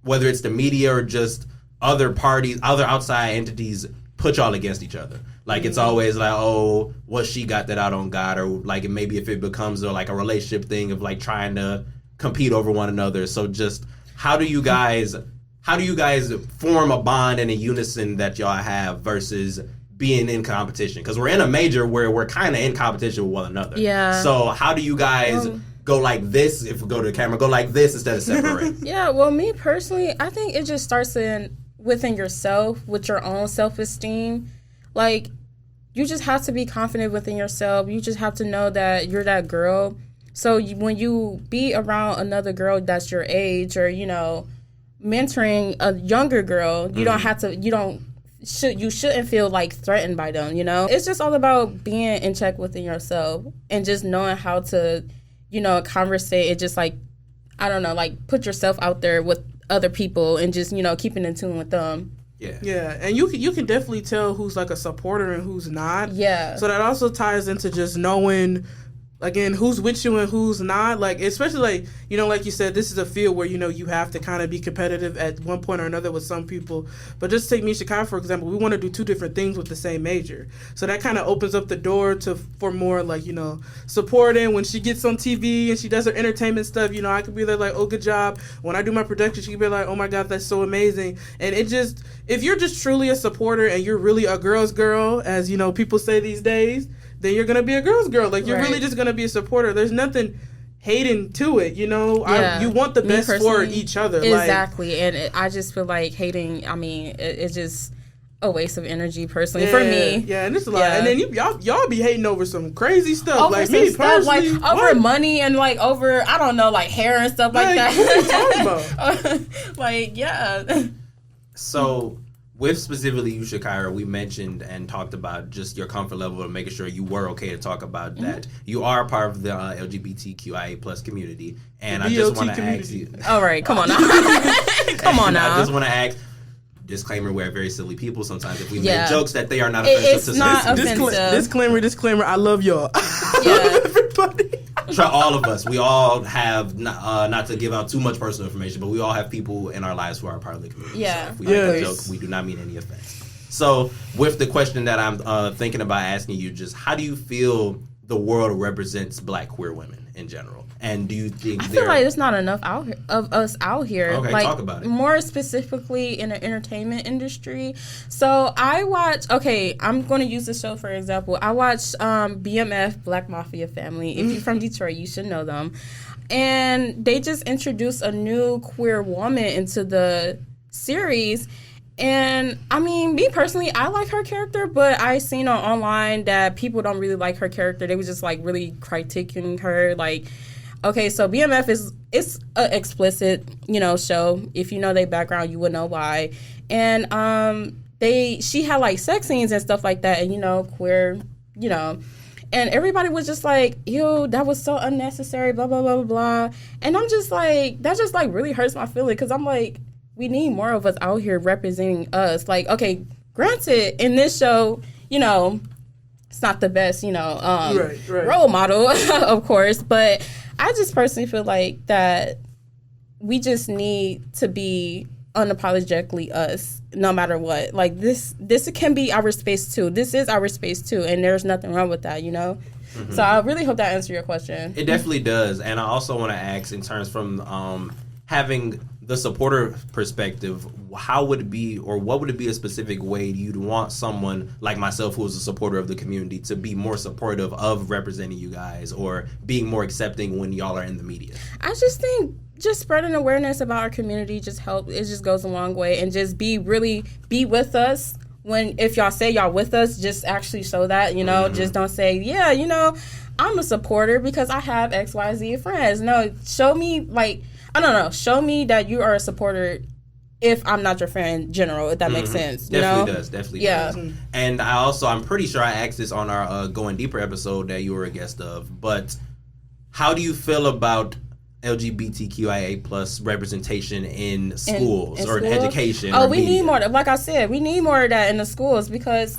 [SPEAKER 3] whether it's the media or just other parties, other outside entities, put y'all against each other. Like, it's always like, oh, what she got that I don't got, or like maybe if it becomes like a relationship thing of like trying to compete over one another. So just how do you guys form a bond and a unison that y'all have versus being in competition? Because we're in a major where we're kind of in competition with one another. Yeah. So how do you guys go like this? If we go to the camera, go like this instead of separate.
[SPEAKER 1] Yeah. Well, me personally, I think it just starts within yourself, with your own self-esteem. Like, you just have to be confident within yourself. You just have to know that you're that girl. So when you be around another girl that's your age, or, you know, mentoring a younger girl, you don't have to, you shouldn't feel like threatened by them, you know? It's just all about being in check within yourself and just knowing how to, you know, conversate and just, like, I don't know, like, put yourself out there with other people and just, you know, keeping in tune with them.
[SPEAKER 2] Yeah, and you can definitely tell who's like a supporter and who's not. Yeah. So that also ties into just knowing, again, who's with you and who's not. Like, especially, like, you know, like you said, this is a field where, you know, you have to kind of be competitive at one point or another with some people. But just take me and Shakyra, for example. We want to do two different things with the same major. So that kind of opens up the door for more, like, you know, supporting. When she gets on TV and she does her entertainment stuff, you know, I could be there like, oh, good job. When I do my production, she could be like, oh my God, that's so amazing. And it just, if you're just truly a supporter and you're really a girl's girl, as, you know, people say these days, then you're going to be a girl's girl. Like, you're really just going to be a supporter. There's nothing hating to it, you know? Yeah. You want the best for each other.
[SPEAKER 1] Exactly. Like, and I just feel like hating, I mean, it's just a waste of energy, personally, for me.
[SPEAKER 2] Yeah, and it's a lot. And then y'all be hating over some crazy stuff. Over like, me personally.
[SPEAKER 1] Like, over money and, like, over, I don't know, like, hair and stuff like that.
[SPEAKER 2] What are you talking about?
[SPEAKER 1] Like, yeah.
[SPEAKER 3] So, with specifically you, Shakyra, we mentioned and talked about just your comfort level and making sure you were okay to talk about that. You are a part of the LGBTQIA plus community, and I just want to ask you.
[SPEAKER 1] All right, come on now.
[SPEAKER 3] I just want to ask. Disclaimer: we're very silly people. Sometimes if we make jokes that they are not offensive
[SPEAKER 1] it's not offensive.
[SPEAKER 2] Disclaimer. I love y'all. Yeah. Everybody.
[SPEAKER 3] Try all of us. We all have not to give out too much personal information, but we all have people in our lives who are a part of the community. Yeah. So if we make a joke, we do not mean any offense. So with the question that I'm thinking about asking you, just how do you feel the world represents Black queer women in general? And do you think
[SPEAKER 1] I feel like there's not enough of us out here.
[SPEAKER 3] Okay,
[SPEAKER 1] like,
[SPEAKER 3] talk about it.
[SPEAKER 1] More specifically in the entertainment industry. So I watch. Okay, I'm going to use this show for example. I watched BMF, Black Mafia Family. If you're from Detroit, you should know them. And they just introduced a new queer woman into the series. And, I mean, me personally, I like her character, but I seen online that people don't really like her character. They was just, like, really critiquing her. Like, okay, so BMF it's an explicit, show. If you know their background, you would know why. And she had, like, sex scenes and stuff like that. And, queer, And everybody was just like, ew, that was so unnecessary, blah, blah, blah, blah, blah. And I'm just like, that just, like, really hurts my feeling because I'm like, we need more of us out here representing us. Like, okay, granted, in this show, it's not the best, role model, of course. But I just personally feel like that we just need to be unapologetically us, no matter what. Like, this can be our space, too. This is our space, too, and there's nothing wrong with that, Mm-hmm. So I really hope that answers your question.
[SPEAKER 3] It definitely does. And I also want to ask, in terms from having the supporter perspective, how would it be, or what would it be a specific way you'd want someone like myself, who is a supporter of the community, to be more supportive of representing you guys or being more accepting when y'all are in the media?
[SPEAKER 1] I just think just spreading awareness about our community just helps. It just goes a long way. And just be with us. If y'all say y'all with us, just actually show that,
[SPEAKER 3] Mm-hmm.
[SPEAKER 1] Just don't say, yeah, I'm a supporter because I have XYZ friends. No, show me, like, I don't know. Show me that you are a supporter if I'm not your friend in general, if that makes sense.
[SPEAKER 3] Definitely does. And I'm pretty sure I asked this on our Going Deeper episode that you were a guest of, but how do you feel about LGBTQIA plus representation in schools or in education?
[SPEAKER 1] Oh, we need more. Like I said, we need more of that in the schools because,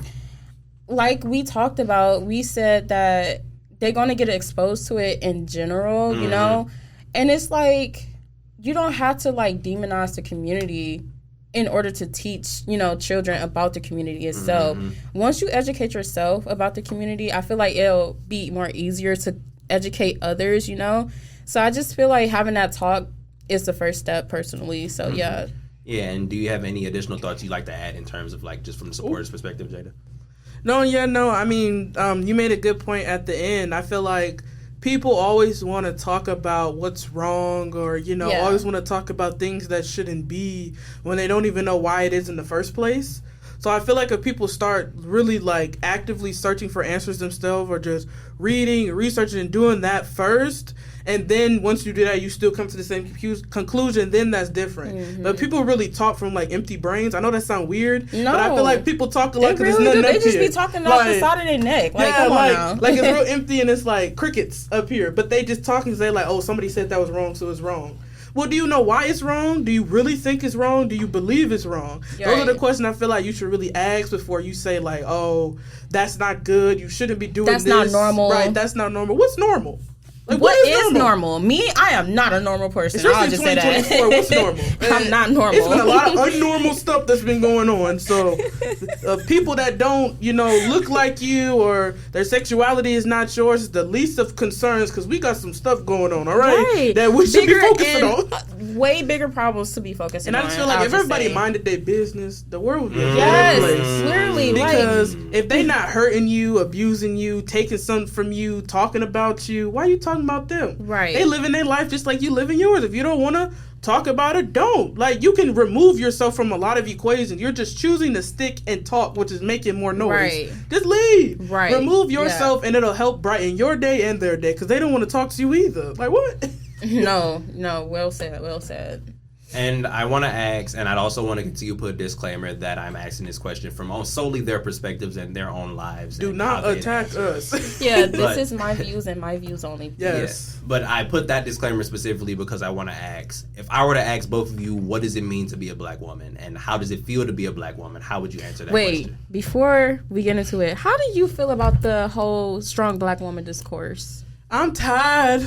[SPEAKER 1] like we talked about, we said that they're going to get exposed to it in general, And it's like, you don't have to, like, demonize the community in order to teach, children about the community itself. Once you educate yourself about the community, I feel like it'll be more easier to educate others, So I just feel like having that talk is the first step, personally. So, yeah.
[SPEAKER 3] Yeah, and do you have any additional thoughts you'd like to add in terms of, like, just from the supporters' perspective, Jada?
[SPEAKER 2] No. I mean, you made a good point at the end. I feel like people always want to talk about what's wrong or, always want to talk about things that shouldn't be when they don't even know why it is in the first place. So I feel like if people start really, like, actively searching for answers themselves or just reading, researching, and doing that first, and then once you do that, you still come to the same conclusion, then that's different. But people really talk from, like, empty brains. I know that sounds weird, but I feel like people talk a lot because
[SPEAKER 1] really
[SPEAKER 2] there's nothing up
[SPEAKER 1] They just
[SPEAKER 2] here.
[SPEAKER 1] be talking off the side of their neck. Like, come on now.
[SPEAKER 2] Like, it's real empty and it's, like, crickets up here. But they just talk and say, like, oh, somebody said that was wrong, so it's wrong. Well, do you know why it's wrong? Do you really think it's wrong? Do you believe it's wrong? Those are the questions I feel like you should really ask before you say, like, oh, that's not good. You shouldn't be doing this.
[SPEAKER 1] That's not normal.
[SPEAKER 2] Right, that's not normal. What's normal? Like,
[SPEAKER 1] what is normal? Me, I am not a normal person. I'll just say that.
[SPEAKER 2] What's normal?
[SPEAKER 1] I'm not normal.
[SPEAKER 2] It's been a lot of unnormal stuff that's been going on. So, people that don't, look like you or their sexuality is not yours is the least of concerns because we got some stuff going on, all right? That we should be focusing on.
[SPEAKER 1] Way bigger problems to be focusing on.
[SPEAKER 2] And I just feel like if everybody minded their business, the world would be a
[SPEAKER 1] better
[SPEAKER 2] place.
[SPEAKER 1] Yes, clearly.
[SPEAKER 2] Because if they not hurting you, abusing you, taking something from you, talking about you, why are you talking about them?
[SPEAKER 1] Right.
[SPEAKER 2] They living their life just like you living yours. If you don't want to talk about it, don't. Like, you can remove yourself from a lot of equations. You're just choosing to stick and talk, which is making more noise.
[SPEAKER 1] Right.
[SPEAKER 2] Just leave.
[SPEAKER 1] Right.
[SPEAKER 2] Remove yourself and it'll help brighten your day and their day because they don't want to talk to you either. Like, what?
[SPEAKER 1] No. Well said.
[SPEAKER 3] And I want to ask, and I'd also want to continue to put a disclaimer that I'm asking this question from solely their perspectives and their own lives.
[SPEAKER 2] Do not attack us.
[SPEAKER 1] Yeah, this is my views and my views only.
[SPEAKER 2] Yes.
[SPEAKER 3] Yeah. But I put that disclaimer specifically because I want to ask, if I were to ask both of you, what does it mean to be a black woman? And how does it feel to be a black woman? How would you answer that question?
[SPEAKER 1] Wait, before we get into it, how do you feel about the whole strong black woman discourse?
[SPEAKER 2] I'm tired.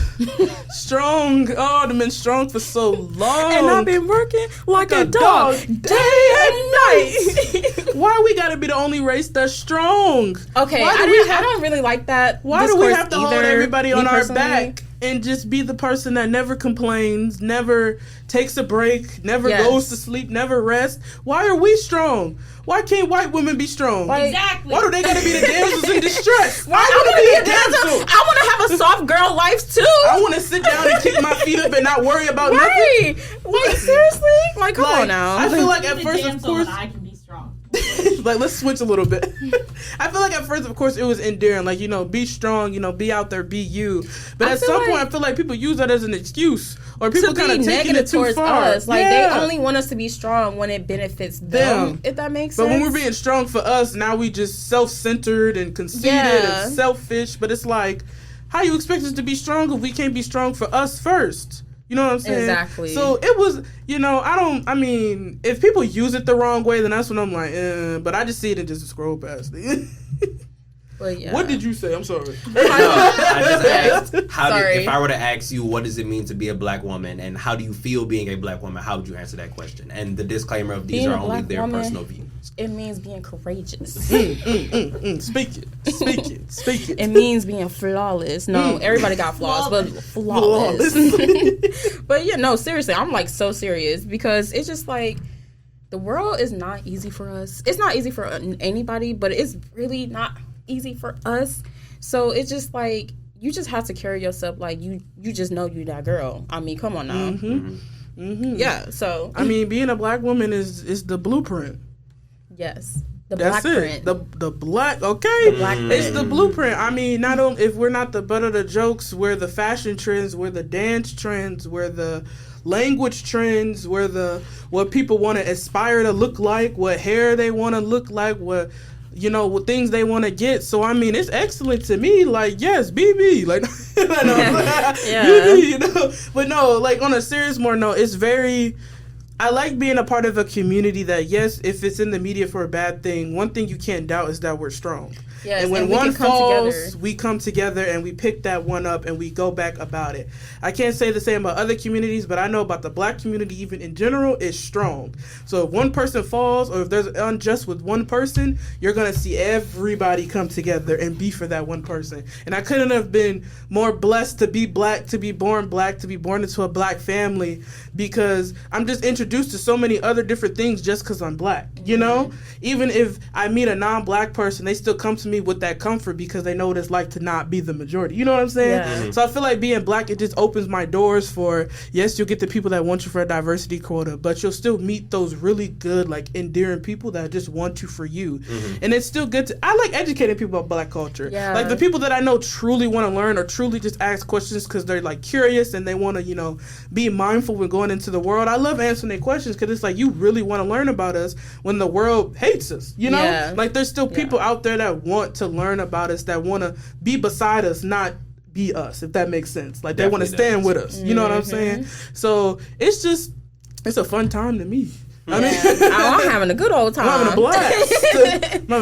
[SPEAKER 2] Strong. Oh, I've been strong for so long.
[SPEAKER 1] And I've been working like a dog day and night.
[SPEAKER 2] Why we gotta be the only race that's strong?
[SPEAKER 1] Okay, I don't really like that.
[SPEAKER 2] Why do we have to hold everybody on our back? and just be the person that never complains, never takes a break, never goes to sleep, never rests. Why are we strong? Why can't white women be strong?
[SPEAKER 4] Exactly.
[SPEAKER 2] Why do they gotta be the damsels in distress?
[SPEAKER 1] Why I want to be a damsel? I want to have a soft girl life too.
[SPEAKER 2] I want to sit down and kick my feet up and not worry about nothing.
[SPEAKER 1] Like seriously? Like come on now.
[SPEAKER 2] I feel like at first, of course,
[SPEAKER 4] I can be strong.
[SPEAKER 2] like let's switch a little bit. I feel like at first, of course, it was endearing. Like, be strong, be out there, be you. But at some point, I feel like people use that as an excuse, or people kind of taking it too far.
[SPEAKER 1] Us. Like they only want us to be strong when it benefits them. If that makes sense.
[SPEAKER 2] But when we're being strong for us, now we just self-centered and conceited and selfish. But it's like, how you expect us to be strong if we can't be strong for us first? You know what I'm saying?
[SPEAKER 1] Exactly.
[SPEAKER 2] So it was, if people use it the wrong way, then that's when I'm like, but I just see it and just scroll past it.
[SPEAKER 1] But yeah.
[SPEAKER 2] What did you say? I'm sorry.
[SPEAKER 3] No, I just asked, if I were to ask you, what does it mean to be a black woman, and how do you feel being a black woman, how would you answer that question? And the disclaimer of these are only their personal views.
[SPEAKER 1] It means being courageous.
[SPEAKER 2] Speak it.
[SPEAKER 1] It means being flawless. No, everybody got flaws, but flawless. But seriously, I'm like so serious because it's just like the world is not easy for us. It's not easy for anybody, but it's really not easy for us. So it's just like you just have to carry yourself like you just know you that girl. I mean, come on now. Yeah. So
[SPEAKER 2] being a black woman is the blueprint.
[SPEAKER 1] Yes. The
[SPEAKER 2] That's
[SPEAKER 1] black
[SPEAKER 2] it.
[SPEAKER 1] print.
[SPEAKER 2] The black, okay.
[SPEAKER 1] The black
[SPEAKER 2] it's
[SPEAKER 1] print.
[SPEAKER 2] the blueprint. Not only if we're not the butt of the jokes, we're the fashion trends, we're the dance trends, we're the language trends, we're what people want to aspire to look like, what hair they want to look like, what things they want to get. So it's excellent to me. Like, yes, BB, like, BB, But no, like on a serious more note, it's very. I like being a part of a community that, yes, if it's in the media for a bad thing, one thing you can't doubt is that we're strong.
[SPEAKER 1] Yes,
[SPEAKER 2] and when one falls, we come together and we pick that one up and we go back about it. I can't say the same about other communities, but I know about the black community, even in general, is strong. So if one person falls or if there's unjust with one person, you're going to see everybody come together and be for that one person. And I couldn't have been more blessed to be black, to be born into a black family, because I'm just introduced to so many other different things just because I'm black, Even if I meet a non-black person, they still come to me with that comfort because they know what it's like to not be the majority. You know what I'm saying?
[SPEAKER 1] Yeah.
[SPEAKER 2] So I feel like being black, it just opens my doors for, yes, you'll get the people that want you for a diversity quota, but you'll still meet those really good, like, endearing people that just want you for you. And it's still good I like educating people about black culture.
[SPEAKER 1] Yeah.
[SPEAKER 2] Like, the people that I know truly want to learn or truly just ask questions because they're, like, curious and they want to, be mindful when going into the world. I love answering their questions because it's like, you really want to learn about us when the world hates us,
[SPEAKER 1] Yeah.
[SPEAKER 2] Like, there's still people out there that want to learn about us, that want to be beside us, not be us, if that makes sense. Like, they want to stand with us. You know what I'm saying? So it's a fun time to me.
[SPEAKER 1] I'm having a good old time.
[SPEAKER 2] I'm having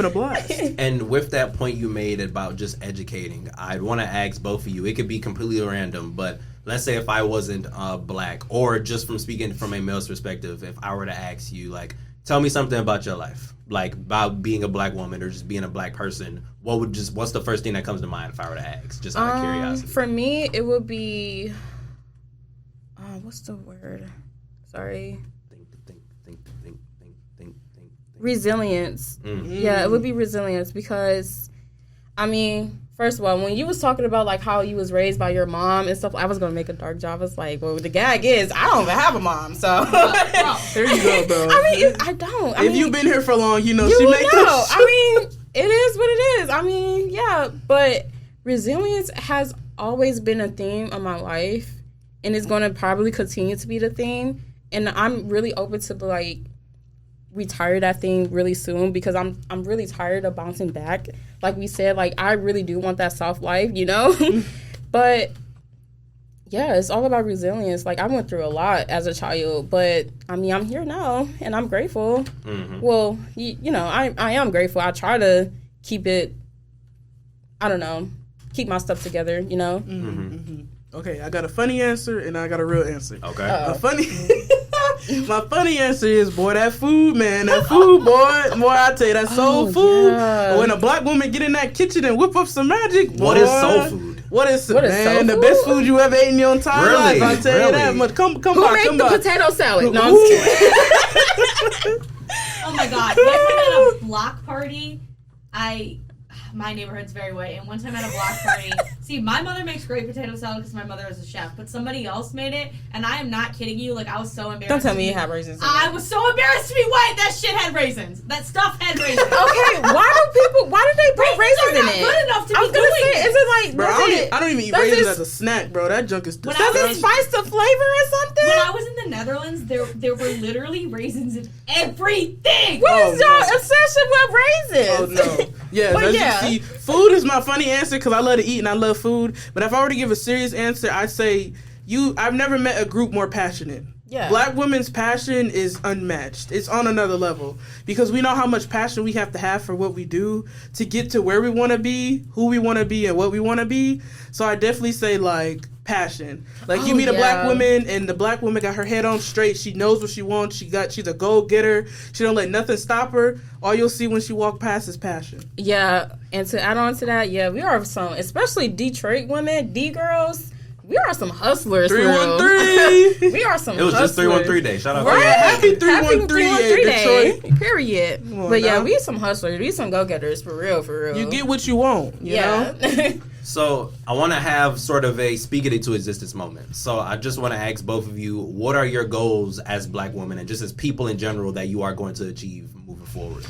[SPEAKER 2] a blast.
[SPEAKER 3] And with that point you made about just educating, I want to ask both of you. It could be completely random, but let's say if I wasn't black, or just from speaking from a male's perspective, if I were to ask you, like, tell me something about your life, like about being a black woman or just being a black person, what's the first thing that comes to mind if I were to ask, just out of curiosity?
[SPEAKER 1] For me, it would be, what's the word? Sorry.
[SPEAKER 3] Think.
[SPEAKER 1] Resilience. Yeah, it would be resilience because, first of all, when you was talking about like how you was raised by your mom and stuff, I was gonna make a dark joke. I was like, well, the gag is I don't even have a mom, so
[SPEAKER 2] there you go, bro.
[SPEAKER 1] I don't.
[SPEAKER 2] If you've been here for long, she make
[SPEAKER 1] that. It is what it is. Yeah, but resilience has always been a theme of my life, and it's gonna probably continue to be the theme. And I'm really open to like retire that thing really soon because I'm really tired of bouncing back. Like we said, like I really do want that soft life, But yeah, it's all about resilience. Like I went through a lot as a child, but I'm here now and I'm grateful. Well, I am grateful. I try to keep it, keep my stuff together,
[SPEAKER 2] Okay, I got a funny answer and I got a real answer.
[SPEAKER 3] Okay.
[SPEAKER 2] My funny answer is, boy, that food, man. That food, boy, I tell you, that soul food.
[SPEAKER 1] Yeah.
[SPEAKER 2] When a black woman get in that kitchen and whip up some magic, boy.
[SPEAKER 3] What is soul food?
[SPEAKER 2] What is
[SPEAKER 1] What is
[SPEAKER 2] man?
[SPEAKER 1] soul
[SPEAKER 2] The best
[SPEAKER 1] food?
[SPEAKER 2] food you ever ate in your entire
[SPEAKER 3] Really?
[SPEAKER 2] life. I'll tell you that much. Come
[SPEAKER 1] Who
[SPEAKER 2] by,
[SPEAKER 1] made
[SPEAKER 2] come
[SPEAKER 1] the
[SPEAKER 2] by.
[SPEAKER 1] potato salad? No, I'm
[SPEAKER 2] Ooh.
[SPEAKER 1] just kidding.
[SPEAKER 4] Oh my god! One time at a block party, my neighborhood's very white, and one time at a block party, see, my mother makes great potato salad because my mother is a chef, but somebody else made it, and I am not kidding you. Like, I was so embarrassed.
[SPEAKER 1] Don't tell me you have raisins.
[SPEAKER 4] I was so embarrassed to be white. That shit had raisins. That stuff had raisins.
[SPEAKER 1] Okay, why do they put raisins in
[SPEAKER 4] not
[SPEAKER 1] it?
[SPEAKER 4] good enough to
[SPEAKER 1] I was
[SPEAKER 4] be
[SPEAKER 1] gonna
[SPEAKER 4] doing
[SPEAKER 1] say,
[SPEAKER 4] it.
[SPEAKER 1] is it like,
[SPEAKER 2] Bro, I don't even eat
[SPEAKER 1] does
[SPEAKER 2] raisins
[SPEAKER 1] it-
[SPEAKER 2] as a snack, bro. That junk is
[SPEAKER 4] When I
[SPEAKER 1] does
[SPEAKER 2] disgusting.
[SPEAKER 1] it spice the flavor or something?
[SPEAKER 4] When I was in the Netherlands, there were literally raisins in everything.
[SPEAKER 1] What is
[SPEAKER 2] Oh,
[SPEAKER 1] your
[SPEAKER 2] no.
[SPEAKER 1] obsession with raisins?
[SPEAKER 2] Oh no! Yeah,
[SPEAKER 1] But
[SPEAKER 2] as
[SPEAKER 1] yeah.
[SPEAKER 2] you see, food is my funny answer because I love to eat and I love food. But if I were to give a serious answer, I'd say I've never met a group more passionate.
[SPEAKER 1] Yeah.
[SPEAKER 2] Black women's passion is unmatched. It's on another level because we know how much passion we have to have for what we do to get to where we want to be, who we want to be, and what we want to be. So I definitely say like passion. Like you
[SPEAKER 1] Oh,
[SPEAKER 2] meet a black
[SPEAKER 1] yeah.
[SPEAKER 2] woman and the black woman got her head on straight. She knows what she wants. She's a go getter. She don't let nothing stop her. All you'll see when she walk past is passion.
[SPEAKER 1] Yeah, and to add on to that, yeah, we are some, especially Detroit women, D girls. We are some hustlers. for real.
[SPEAKER 2] 313.
[SPEAKER 1] We are some.
[SPEAKER 3] It was just
[SPEAKER 1] hustlers.
[SPEAKER 3] 313 day. Shout out
[SPEAKER 1] Right.
[SPEAKER 3] to
[SPEAKER 2] Happy 313
[SPEAKER 1] day.
[SPEAKER 2] Detroit.
[SPEAKER 1] Period.
[SPEAKER 2] Come on
[SPEAKER 1] But yeah,
[SPEAKER 2] now.
[SPEAKER 1] we some hustlers. We some go getters for real. For real.
[SPEAKER 2] You get what you want. You know.
[SPEAKER 3] So I want to have sort of a speak it into existence moment. So I just want to ask both of you, what are your goals as black women and just as people in general that you are going to achieve moving forward?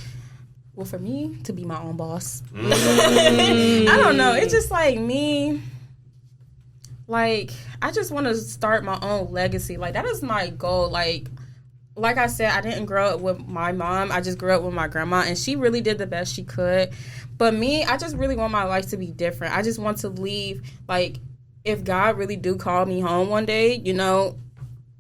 [SPEAKER 1] Well, for me, to be my own boss.
[SPEAKER 2] Mm.
[SPEAKER 1] I don't know. It's just like me. Like, I just want to start my own legacy. Like, that is my goal. Like I said, I didn't grow up with my mom. I just grew up with my grandma, and she really did the best she could. But me, I just really want my life to be different. I just want to leave, like, if God really do call me home one day, you know,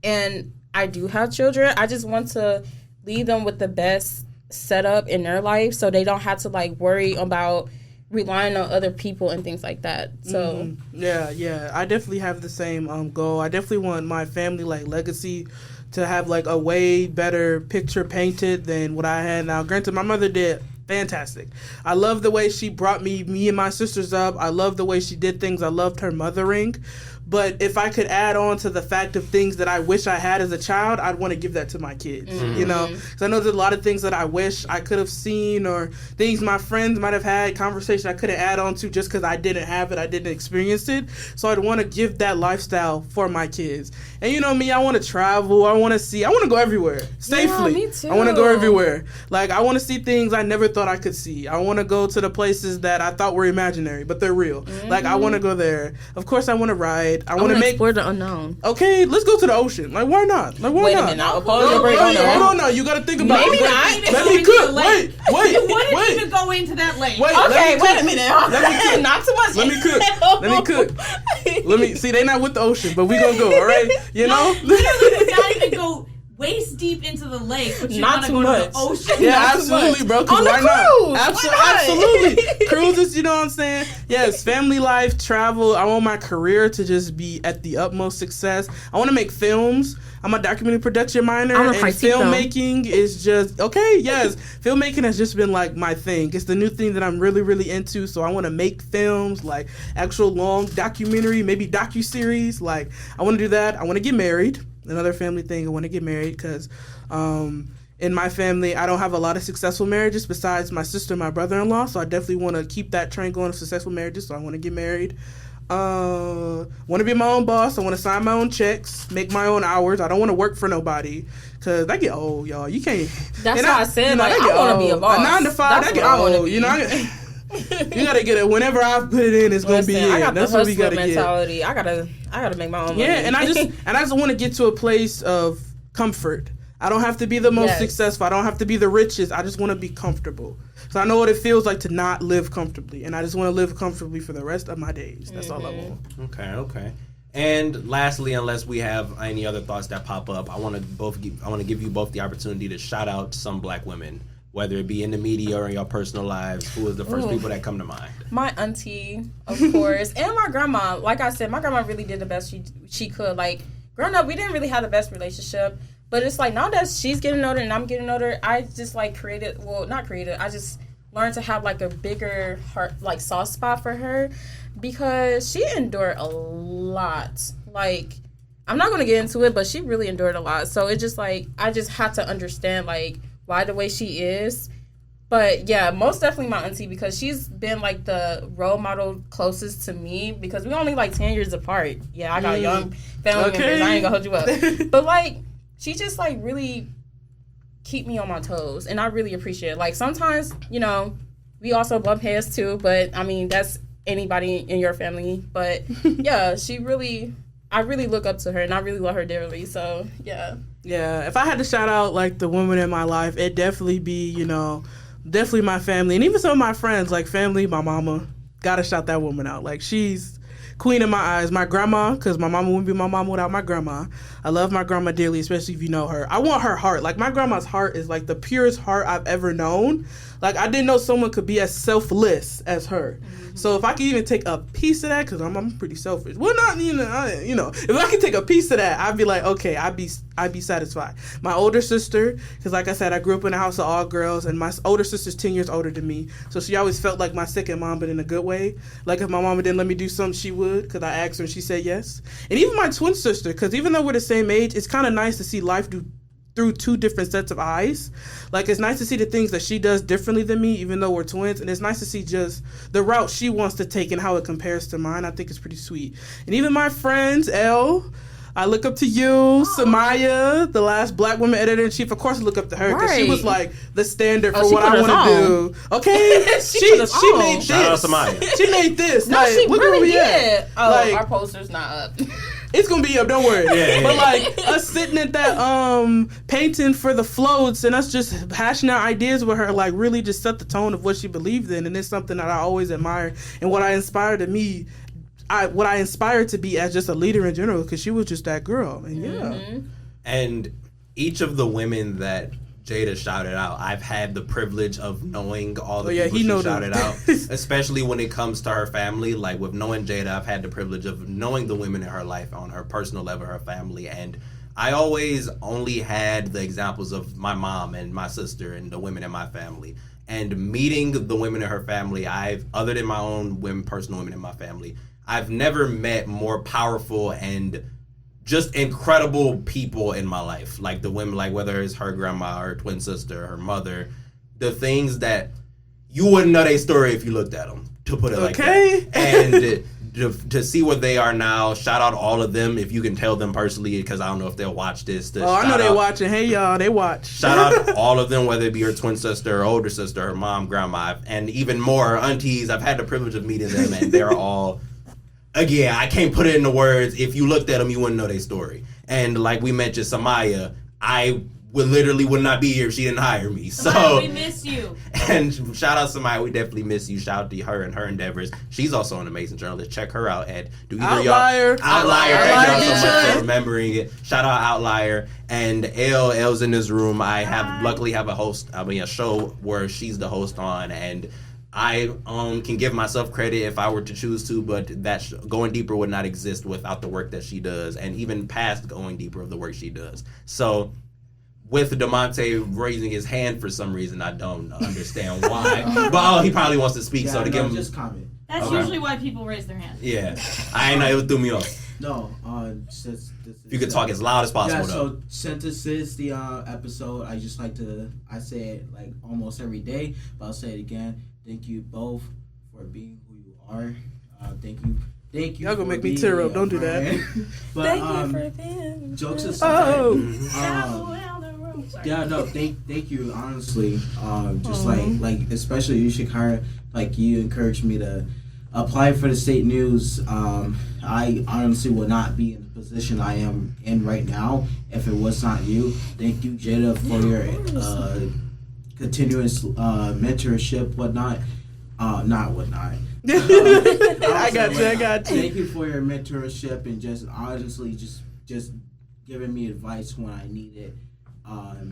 [SPEAKER 1] and I do have children, I just want to leave them with the best setup in their life so they don't have to, like, worry about relying on other people and things like that. So
[SPEAKER 2] Yeah, I definitely have the same goal. I definitely want my family like legacy to have like a way better picture painted than what I had now. Granted, my mother did fantastic. I love the way she brought me and my sisters up. I love the way she did things. I loved her mothering. But if I could add on to the fact of things that I wish I had as a child, I'd want to give that to my kids, you know? Because I know there's a lot of things that I wish I could have seen or things my friends might have had, conversation I couldn't add on to just because I didn't have it, I didn't experience it. So I'd want to give that lifestyle for my kids. And you know me, I want to travel, I want to go everywhere safely.
[SPEAKER 1] me too.
[SPEAKER 2] I want to go everywhere. Like, I want to see things I never thought I could see. I want to go to the places that I thought were imaginary, but they're real. Like, I want to go there. Of course, I want to ride. I want to make
[SPEAKER 1] explore the unknown.
[SPEAKER 2] Okay, let's go to the ocean. Like, why not? Like, why
[SPEAKER 1] Wait
[SPEAKER 2] not?
[SPEAKER 1] a minute. I'll
[SPEAKER 2] No,
[SPEAKER 1] pause your break on that.
[SPEAKER 2] hold on now. You got to think about
[SPEAKER 1] Maybe
[SPEAKER 2] it.
[SPEAKER 1] not.
[SPEAKER 2] Let me cook. Wait.
[SPEAKER 4] You wouldn't even go into that lake.
[SPEAKER 2] Wait,
[SPEAKER 1] Okay,
[SPEAKER 2] let me
[SPEAKER 1] wait a
[SPEAKER 2] cook.
[SPEAKER 1] minute.
[SPEAKER 2] Let me cook.
[SPEAKER 1] Not too much.
[SPEAKER 2] Let me cook. Let me cook. Let me see. They not with the ocean, but we gonna go. All right, you know.
[SPEAKER 4] Literally, not even go waist deep into the lake, but you
[SPEAKER 1] Not
[SPEAKER 4] want to
[SPEAKER 1] too
[SPEAKER 4] go
[SPEAKER 1] much.
[SPEAKER 4] to the ocean.
[SPEAKER 2] Yeah,
[SPEAKER 1] Not too
[SPEAKER 2] absolutely,
[SPEAKER 1] much.
[SPEAKER 2] bro. 'Cause
[SPEAKER 1] On the
[SPEAKER 2] why
[SPEAKER 1] cruise.
[SPEAKER 2] not?
[SPEAKER 1] Why not?
[SPEAKER 2] Absolutely. Cruises, you know what I'm saying? Yes, family life, travel. I want my career to just be at the utmost success. I want to make films. I'm a documentary production minor,
[SPEAKER 1] I'm a
[SPEAKER 2] and
[SPEAKER 1] critique them.
[SPEAKER 2] filmmaking is just okay. Yes, filmmaking has just been like my thing. It's the new thing that I'm really, really into. So I want to make films, like actual long documentary, maybe docuseries. Like I want to do that. I want to get married. Another family thing. I want to get married because in my family, I don't have a lot of successful marriages besides my sister and my brother-in-law. So I definitely want to keep that train going of successful marriages. So I want to get married. Want to be my own boss. I want to sign my own checks, make my own hours. I don't want to work for nobody because I get old, y'all. You can't.
[SPEAKER 1] That's why I said,
[SPEAKER 2] you know,
[SPEAKER 1] like,
[SPEAKER 2] that
[SPEAKER 1] I
[SPEAKER 2] get
[SPEAKER 1] want to be a
[SPEAKER 2] old.
[SPEAKER 1] boss.
[SPEAKER 2] A 9 to 5,
[SPEAKER 1] That's
[SPEAKER 2] that get
[SPEAKER 1] what I wanna
[SPEAKER 2] old.
[SPEAKER 1] be.
[SPEAKER 2] You know, you gotta get it. Whenever I put it in, it's gonna be
[SPEAKER 1] Listen,
[SPEAKER 2] in.
[SPEAKER 1] I got
[SPEAKER 2] That's
[SPEAKER 1] the
[SPEAKER 2] what we
[SPEAKER 1] hustler
[SPEAKER 2] gotta
[SPEAKER 1] mentality. Get. I gotta make my own money.
[SPEAKER 2] Yeah, and I just want to get to a place of comfort. I don't have to be the most successful. I don't have to be the richest. I just want to be comfortable. So I know what it feels like to not live comfortably, and I just want to live comfortably for the rest of my days. That's all I want.
[SPEAKER 3] Okay. And lastly, unless we have any other thoughts that pop up, I want to give you both the opportunity to shout out some black women, whether it be in the media or in your personal lives. Who is the first people that come to mind?
[SPEAKER 1] My auntie, of course, and my grandma. Like I said, my grandma really did the best she could. Like growing up, we didn't really have the best relationship. But it's like now that she's getting older and I'm getting older, I just like not created. I just learned to have like a bigger heart, like soft spot for her, because she endured a lot. Like, I'm not gonna get into it, but she really endured a lot. So it just like I just had to understand like why the way she is. But yeah, most definitely my auntie, because she's been like the role model closest to me, because we only like 10 years apart. Yeah, I got young family members. I ain't gonna hold you up. But like, she just like really keep me on my toes, and I really appreciate it. Like sometimes, you know, we also bump heads too, but I mean that's anybody in your family. But yeah, I really look up to her, and I really love her dearly. So yeah.
[SPEAKER 2] Yeah, if I had to shout out like the women in my life, it'd definitely be, you know, definitely my family, and even some of my friends, like family, my mama. Gotta shout that woman out. Like, she's queen in my eyes. My grandma, because my mama wouldn't be my mama without my grandma. I love my grandma dearly, especially if you know her. I want her heart. Like, my grandma's heart is like the purest heart I've ever known. Like, I didn't know someone could be as selfless as her. So if I could even take a piece of that, because I'm pretty selfish. Well, not, you know, if I could take a piece of that, I'd be like, okay, I'd be satisfied. My older sister, because like I said, I grew up in a house of all girls, and my older sister's 10 years older than me. So she always felt like my second mom, but in a good way. Like if my mama didn't let me do something, she would, because I asked her and she said yes. And even my twin sister, because even though we're the same age, it's kind of nice to see life through two different sets of eyes. Like, it's nice to see the things that she does differently than me, even though we're twins, and it's nice to see just the route she wants to take and how it compares to mine. I think it's pretty sweet. And even my friends, I look up to you, Samaya, the last black woman editor-in-chief. Of course I look up to her, because she was like the standard for what I want to do. Okay? she made this.
[SPEAKER 3] Shout out Samaya.
[SPEAKER 2] She made this.
[SPEAKER 1] No,
[SPEAKER 2] like,
[SPEAKER 1] she
[SPEAKER 2] look
[SPEAKER 1] really
[SPEAKER 2] where we
[SPEAKER 1] did.
[SPEAKER 2] at.
[SPEAKER 1] Oh,
[SPEAKER 2] like,
[SPEAKER 1] our poster's not up.
[SPEAKER 2] it's gonna be up, don't worry.
[SPEAKER 3] Yeah.
[SPEAKER 2] But like us sitting at that painting for the floats, and us just hashing out ideas with her, like really just set the tone of what she believed in, and it's something that I always admire, and what I inspired to me, what I inspired to be as just a leader in general, because she was just that girl, and yeah.
[SPEAKER 3] And each of the women that Jada shouted out, I've had the privilege of knowing all the people she shouted out, especially when it comes to her family. Like, with knowing Jada, I've had the privilege of knowing the women in her life on her personal level, her family, and I always only had the examples of my mom and my sister and the women in my family. And meeting the women in her family, other than my own personal women in my family, I've never met more powerful and just incredible people in my life. Like the women, like whether it's her grandma, her twin sister, her mother, the things that you wouldn't know their story if you looked at them, to put it like that. And to see what they are now, shout out all of them if you can tell them personally, because I don't know if they'll watch this.
[SPEAKER 2] I know they watching. Hey y'all, they watch.
[SPEAKER 3] Shout out all of them, whether it be her twin sister, her older sister, her mom, grandma, and even more her aunties. I've had the privilege of meeting them, and they're all... Again, I can't put it into words. If you looked at them, you wouldn't know their story. And like we mentioned, Samaya, I would not be here if she didn't hire me.
[SPEAKER 4] Samaya, we miss you.
[SPEAKER 3] And shout out Samaya, we definitely miss you. Shout out to her and her endeavors. She's also an amazing journalist. Check her out at
[SPEAKER 2] Outlier.
[SPEAKER 3] Thank y'all so much for remembering it. Shout out Outlier. And L's in this room. I luckily have a show where she's the host on, and I can give myself credit if I were to choose to, but that Going Deeper would not exist without the work that she does, and even past Going Deeper of the work she does. So, with DeMonte raising his hand for some reason, I don't understand why, but he probably wants to speak. So to give him
[SPEAKER 5] just comment.
[SPEAKER 4] That's usually why people raise their hand.
[SPEAKER 3] Yeah, I know it threw me off.
[SPEAKER 5] No, since this is,
[SPEAKER 3] you can talk as loud as possible.
[SPEAKER 5] Yeah,
[SPEAKER 3] though.
[SPEAKER 5] so since this is the episode, I just like to say it like almost every day, but I'll say it again. Thank you both for being who you are. Thank you.
[SPEAKER 2] Y'all gonna make me tear up. Don't do that.
[SPEAKER 5] But
[SPEAKER 1] thank you for being.
[SPEAKER 5] Jokes aside.
[SPEAKER 1] Sorry.
[SPEAKER 5] Yeah, no, thank you. Honestly, just like especially you, Shakyra, like you encouraged me to apply for the state news. I honestly would not be in the position I am in right now if it was not you. Thank you, Jada, for your continuous mentorship, whatnot. Not whatnot.
[SPEAKER 2] I got you.
[SPEAKER 5] Thank you for your mentorship and just honestly just giving me advice when I need it.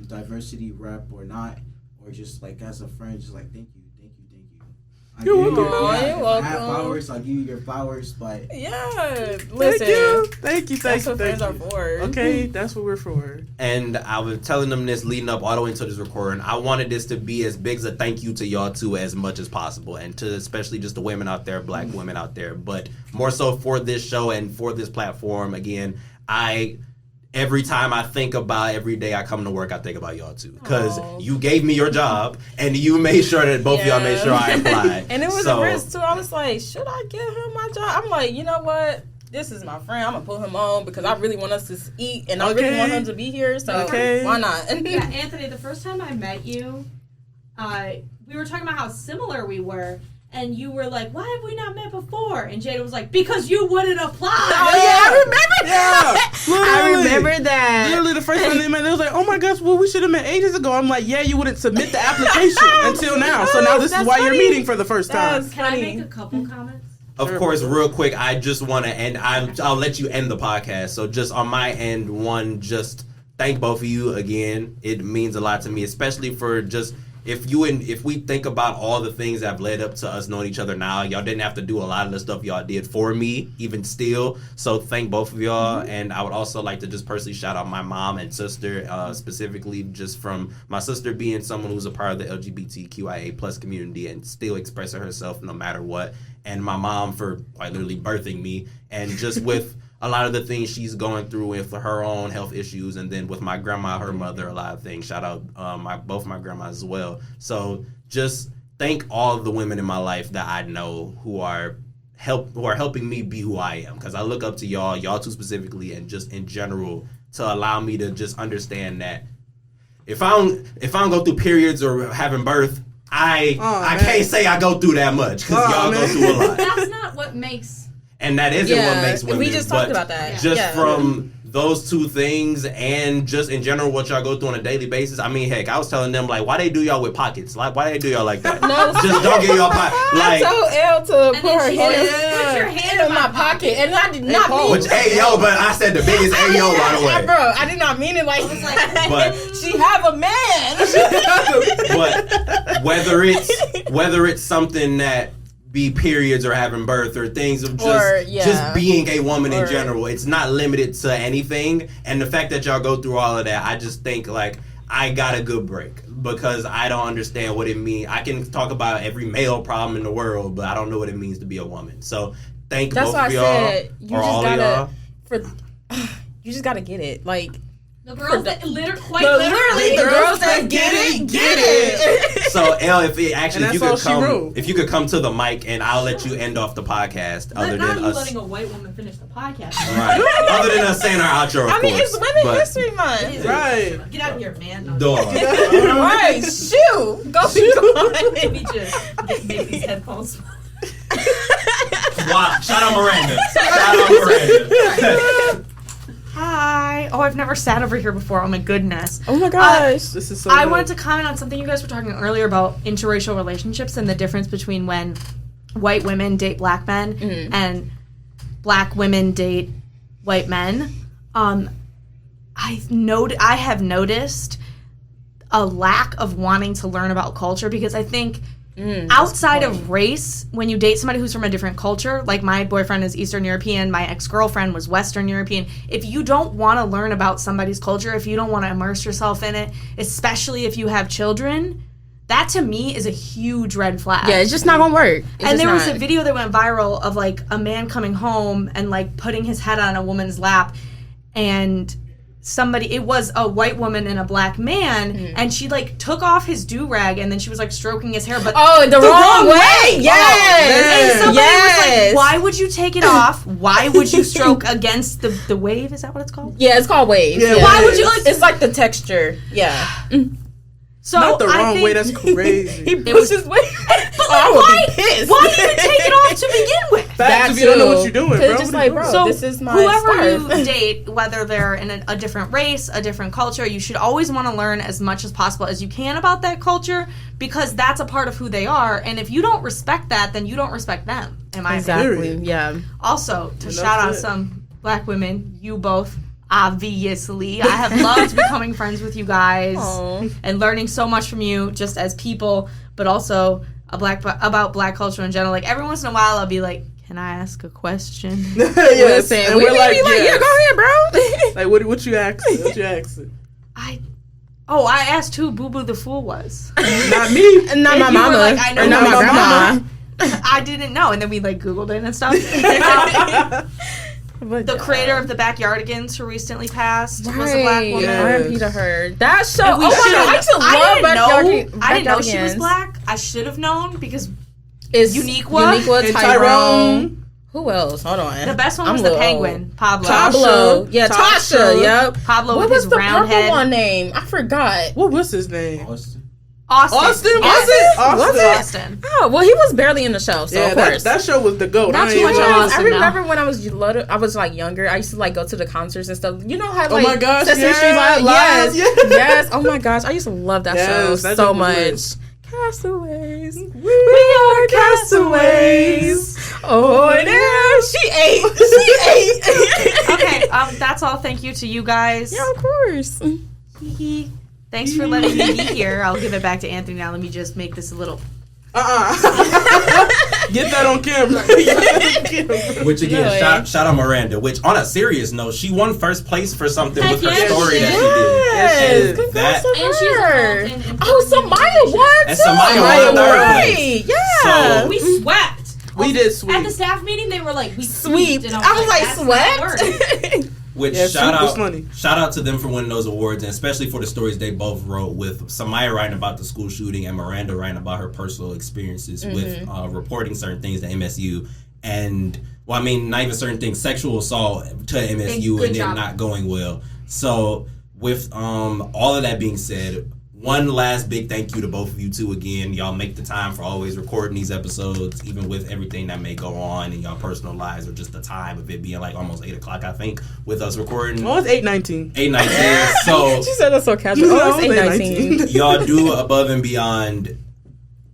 [SPEAKER 5] Diversity rep or not, or just like as a friend, just like thank you.
[SPEAKER 2] You're welcome.
[SPEAKER 1] You're welcome.
[SPEAKER 5] I have flowers. I'll give you your flowers, but
[SPEAKER 1] Yeah. Listen.
[SPEAKER 2] Thank you.
[SPEAKER 1] That's what friends are for.
[SPEAKER 2] Okay, that's what we're for.
[SPEAKER 3] And I was telling them this leading up all the way into this recording. I wanted this to be as big as a thank you to y'all too as much as possible, and to especially just the women out there, black women out there, but more so for this show and for this platform. Again, every time I think about every day I come to work, I think about y'all too. Because you gave me your job, and you made sure that both of y'all made sure I applied.
[SPEAKER 1] And it was a risk too. I was like, should I give him my job? I'm like, you know what? This is my friend. I'm going to put him on because I really want us to eat, and I really want him to be here, so why not?
[SPEAKER 4] Yeah, Anthony, the first time I met you, we were talking about how similar we were. And you were like, why have we not met before? And Jada was like, because you wouldn't apply.
[SPEAKER 1] Oh, yeah, I remember that. I remember that.
[SPEAKER 2] Literally, the first time they met, they was like, oh my gosh, well, we should have met ages ago. I'm like, yeah, you wouldn't submit the application until now. So now this is why you're meeting for the first time.
[SPEAKER 4] Can I make a couple comments?
[SPEAKER 3] Of course, real quick, I just want to end. I'll let you end the podcast. So just on my end, just thank both of you again. It means a lot to me, especially for just... If we think about all the things that have led up to us knowing each other now, y'all didn't have to do a lot of the stuff y'all did for me, even still. So thank both of y'all. And I would also like to just personally shout out my mom and sister, specifically just from my sister being someone who's a part of the LGBTQIA plus community and still expressing herself no matter what. And my mom for quite literally birthing me. And just with a lot of the things she's going through with her own health issues, and then with my grandma, her mother, a lot of things. Shout out both my grandmas as well. So just thank all of the women in my life that I know who are helping me be who I am, because I look up to y'all two specifically, and just in general to allow me to just understand that if I don't go through periods or having birth, I can't say I go through that much, because y'all go through a lot.
[SPEAKER 4] That's not what makes.
[SPEAKER 3] And that isn't what makes women.
[SPEAKER 1] We just talked about that.
[SPEAKER 3] Just from those two things, and just in general what y'all go through on a daily basis. I mean, heck, I was telling them, like, why they do y'all with pockets? Like, why they do y'all like that?
[SPEAKER 1] No,
[SPEAKER 3] just don't get y'all pocket. Like,
[SPEAKER 1] I told Elle to put her
[SPEAKER 4] put your hand
[SPEAKER 1] in my pocket, and I did not mean
[SPEAKER 3] which ayo, but I said the biggest ayo by the way.
[SPEAKER 1] Bro, I did not mean it like that. But she have a man.
[SPEAKER 3] But whether it's something that be periods or having birth or things of just being a woman in general, it's not limited to anything. And the fact that y'all go through all of that, I just think like I got a good break, because I don't understand what it means. I can talk about every male problem in the world, but I don't know what it means to be a woman. So thank both of y'all, or all of y'all.
[SPEAKER 1] You just gotta get it, like.
[SPEAKER 4] The girls that literally
[SPEAKER 1] the girls that get it.
[SPEAKER 3] So Elle, if you could come to the mic, and I'll let you end off the podcast. Other than us
[SPEAKER 4] letting a white woman finish the podcast,
[SPEAKER 3] right? Other than us saying our outro,
[SPEAKER 1] I mean, it's Women's History Month,
[SPEAKER 2] right?
[SPEAKER 4] Get out of here, man.
[SPEAKER 3] Dog.
[SPEAKER 1] Right? Shoot, go.
[SPEAKER 4] Maybe just make these headphones.
[SPEAKER 3] Wow! Shout out Miranda.
[SPEAKER 6] Hi. Oh, I've never sat over here before. Oh my goodness.
[SPEAKER 1] Oh my gosh.
[SPEAKER 2] This is so
[SPEAKER 6] I
[SPEAKER 2] good.
[SPEAKER 6] wanted to comment on something you guys were talking earlier about interracial relationships and the difference between when white women date black men and black women date white men. I have noticed a lack of wanting to learn about culture, because I think outside of race, when you date somebody who's from a different culture, like my boyfriend is Eastern European, my ex-girlfriend was Western European, if you don't want to learn about somebody's culture, if you don't want to immerse yourself in it, especially if you have children, that to me is a huge red flag.
[SPEAKER 1] Yeah, it's just not gonna work.
[SPEAKER 6] And there was a video that went viral of like a man coming home and like putting his head on a woman's lap, and it was a white woman and a black man, and she like took off his do-rag, and then she was like stroking his hair, but
[SPEAKER 1] the wrong way. Yes.
[SPEAKER 6] And somebody was like, why would you take it off? Why would you stroke against the wave? Is that what it's called?
[SPEAKER 1] Yeah, it's called waves.
[SPEAKER 2] Yeah,
[SPEAKER 6] why would you
[SPEAKER 1] it's like the texture. Yeah.
[SPEAKER 6] So
[SPEAKER 2] not the wrong way. That's crazy.
[SPEAKER 1] He pushed his way. I would be pissed.
[SPEAKER 6] Why even take it off to begin with?
[SPEAKER 2] Facts, if you don't know what you're doing, bro.
[SPEAKER 1] Just like, bro,
[SPEAKER 6] so
[SPEAKER 1] this is my
[SPEAKER 6] whoever
[SPEAKER 1] scarf.
[SPEAKER 6] you date, whether they're in a different race, a different culture, you should always want to learn as much as possible as you can about that culture, because that's a part of who they are. And if you don't respect that, then you don't respect them, in my opinion.
[SPEAKER 2] Period.
[SPEAKER 1] Yeah.
[SPEAKER 6] Also, to shout out some black women, you both, obviously. I have loved becoming friends with you guys and learning so much from you just as people, but also about black culture in general. Like every once in a while, I'll be like, "Can I ask a question?"
[SPEAKER 2] Yes, and we're like,
[SPEAKER 1] yeah, go ahead, bro.
[SPEAKER 2] Like, what you asking? What you asking?
[SPEAKER 6] I asked who Boo Boo the Fool was.
[SPEAKER 2] Not me.
[SPEAKER 1] Not my mama.
[SPEAKER 6] Like, I know
[SPEAKER 1] or not my grandma.
[SPEAKER 6] I didn't know, and then we like Googled it and stuff. The creator of the Backyardigans, who recently passed, was a black woman.
[SPEAKER 1] R.I.P. to her. That show.
[SPEAKER 6] And
[SPEAKER 1] I used to love
[SPEAKER 6] I didn't know she was black. I should have known because
[SPEAKER 1] It's
[SPEAKER 6] Uniqua,
[SPEAKER 1] Tyrone. Who else? Hold on.
[SPEAKER 6] The best one was the penguin, Pablo.
[SPEAKER 1] Yeah, Tasha. Yep.
[SPEAKER 6] Pablo
[SPEAKER 1] what
[SPEAKER 6] with
[SPEAKER 1] was
[SPEAKER 6] his
[SPEAKER 1] the
[SPEAKER 6] round
[SPEAKER 1] purple
[SPEAKER 6] head.
[SPEAKER 1] one name? I forgot.
[SPEAKER 2] What was his name?
[SPEAKER 6] Austin.
[SPEAKER 2] Yes.
[SPEAKER 6] Austin.
[SPEAKER 1] Oh, well, he was barely in the show, so of course.
[SPEAKER 2] That show was the GOAT.
[SPEAKER 6] Not too much on Austin.
[SPEAKER 1] I remember when I was little, I was like younger. I used to like go to the concerts and stuff. You know how like
[SPEAKER 2] oh my gosh,
[SPEAKER 1] Sesame Street Live? Yes. Oh my gosh, I used to love that show so much. Castaways, we are castaways. Oh, yeah, she ate.
[SPEAKER 6] Okay, that's all. Thank you to you guys.
[SPEAKER 1] Yeah, of course.
[SPEAKER 6] Thanks for letting me be here. I'll give it back to Anthony now. Let me just make this a little.
[SPEAKER 2] Get that on camera.
[SPEAKER 3] Which again, shout out Miranda. Which on a serious note, she won first place for something with her story that she did.
[SPEAKER 1] Congrats to
[SPEAKER 4] and
[SPEAKER 1] her.
[SPEAKER 4] she's
[SPEAKER 1] Samaya won.
[SPEAKER 3] And Samaya won third place.
[SPEAKER 1] Yeah.
[SPEAKER 3] So,
[SPEAKER 4] we swept.
[SPEAKER 2] We did sweep.
[SPEAKER 4] At the staff meeting, they were like, we
[SPEAKER 1] Sweep.
[SPEAKER 4] sweeped. And
[SPEAKER 1] I was like,
[SPEAKER 4] that's
[SPEAKER 1] swept.
[SPEAKER 3] Which shout out to them for winning those awards, and especially for the stories they both wrote, with Samaya writing about the school shooting and Miranda writing about her personal experiences with reporting certain things to MSU, and not even certain things, sexual assault to MSU and it not going well. So with all of that being said, one last big thank you to both of you two again. Y'all make the time for always recording these episodes, even with everything that may go on in y'all personal lives, or just the time of it being like almost 8 o'clock, I think, with us recording.
[SPEAKER 2] Oh, it's 8:19.
[SPEAKER 3] 8:19. So
[SPEAKER 1] she said that's so casual. It's 8:19.
[SPEAKER 3] Y'all do above and beyond,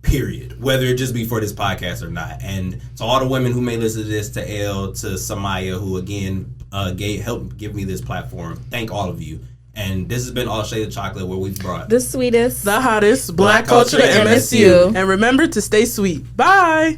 [SPEAKER 3] period. Whether it just be for this podcast or not. And to all the women who may listen to this, to Elle, to Samaya, who again helped give me this platform. Thank all of you. And this has been All Shade of Chocolate, where we've brought
[SPEAKER 1] the sweetest,
[SPEAKER 2] the hottest black culture to MSU. And remember to stay sweet. Bye.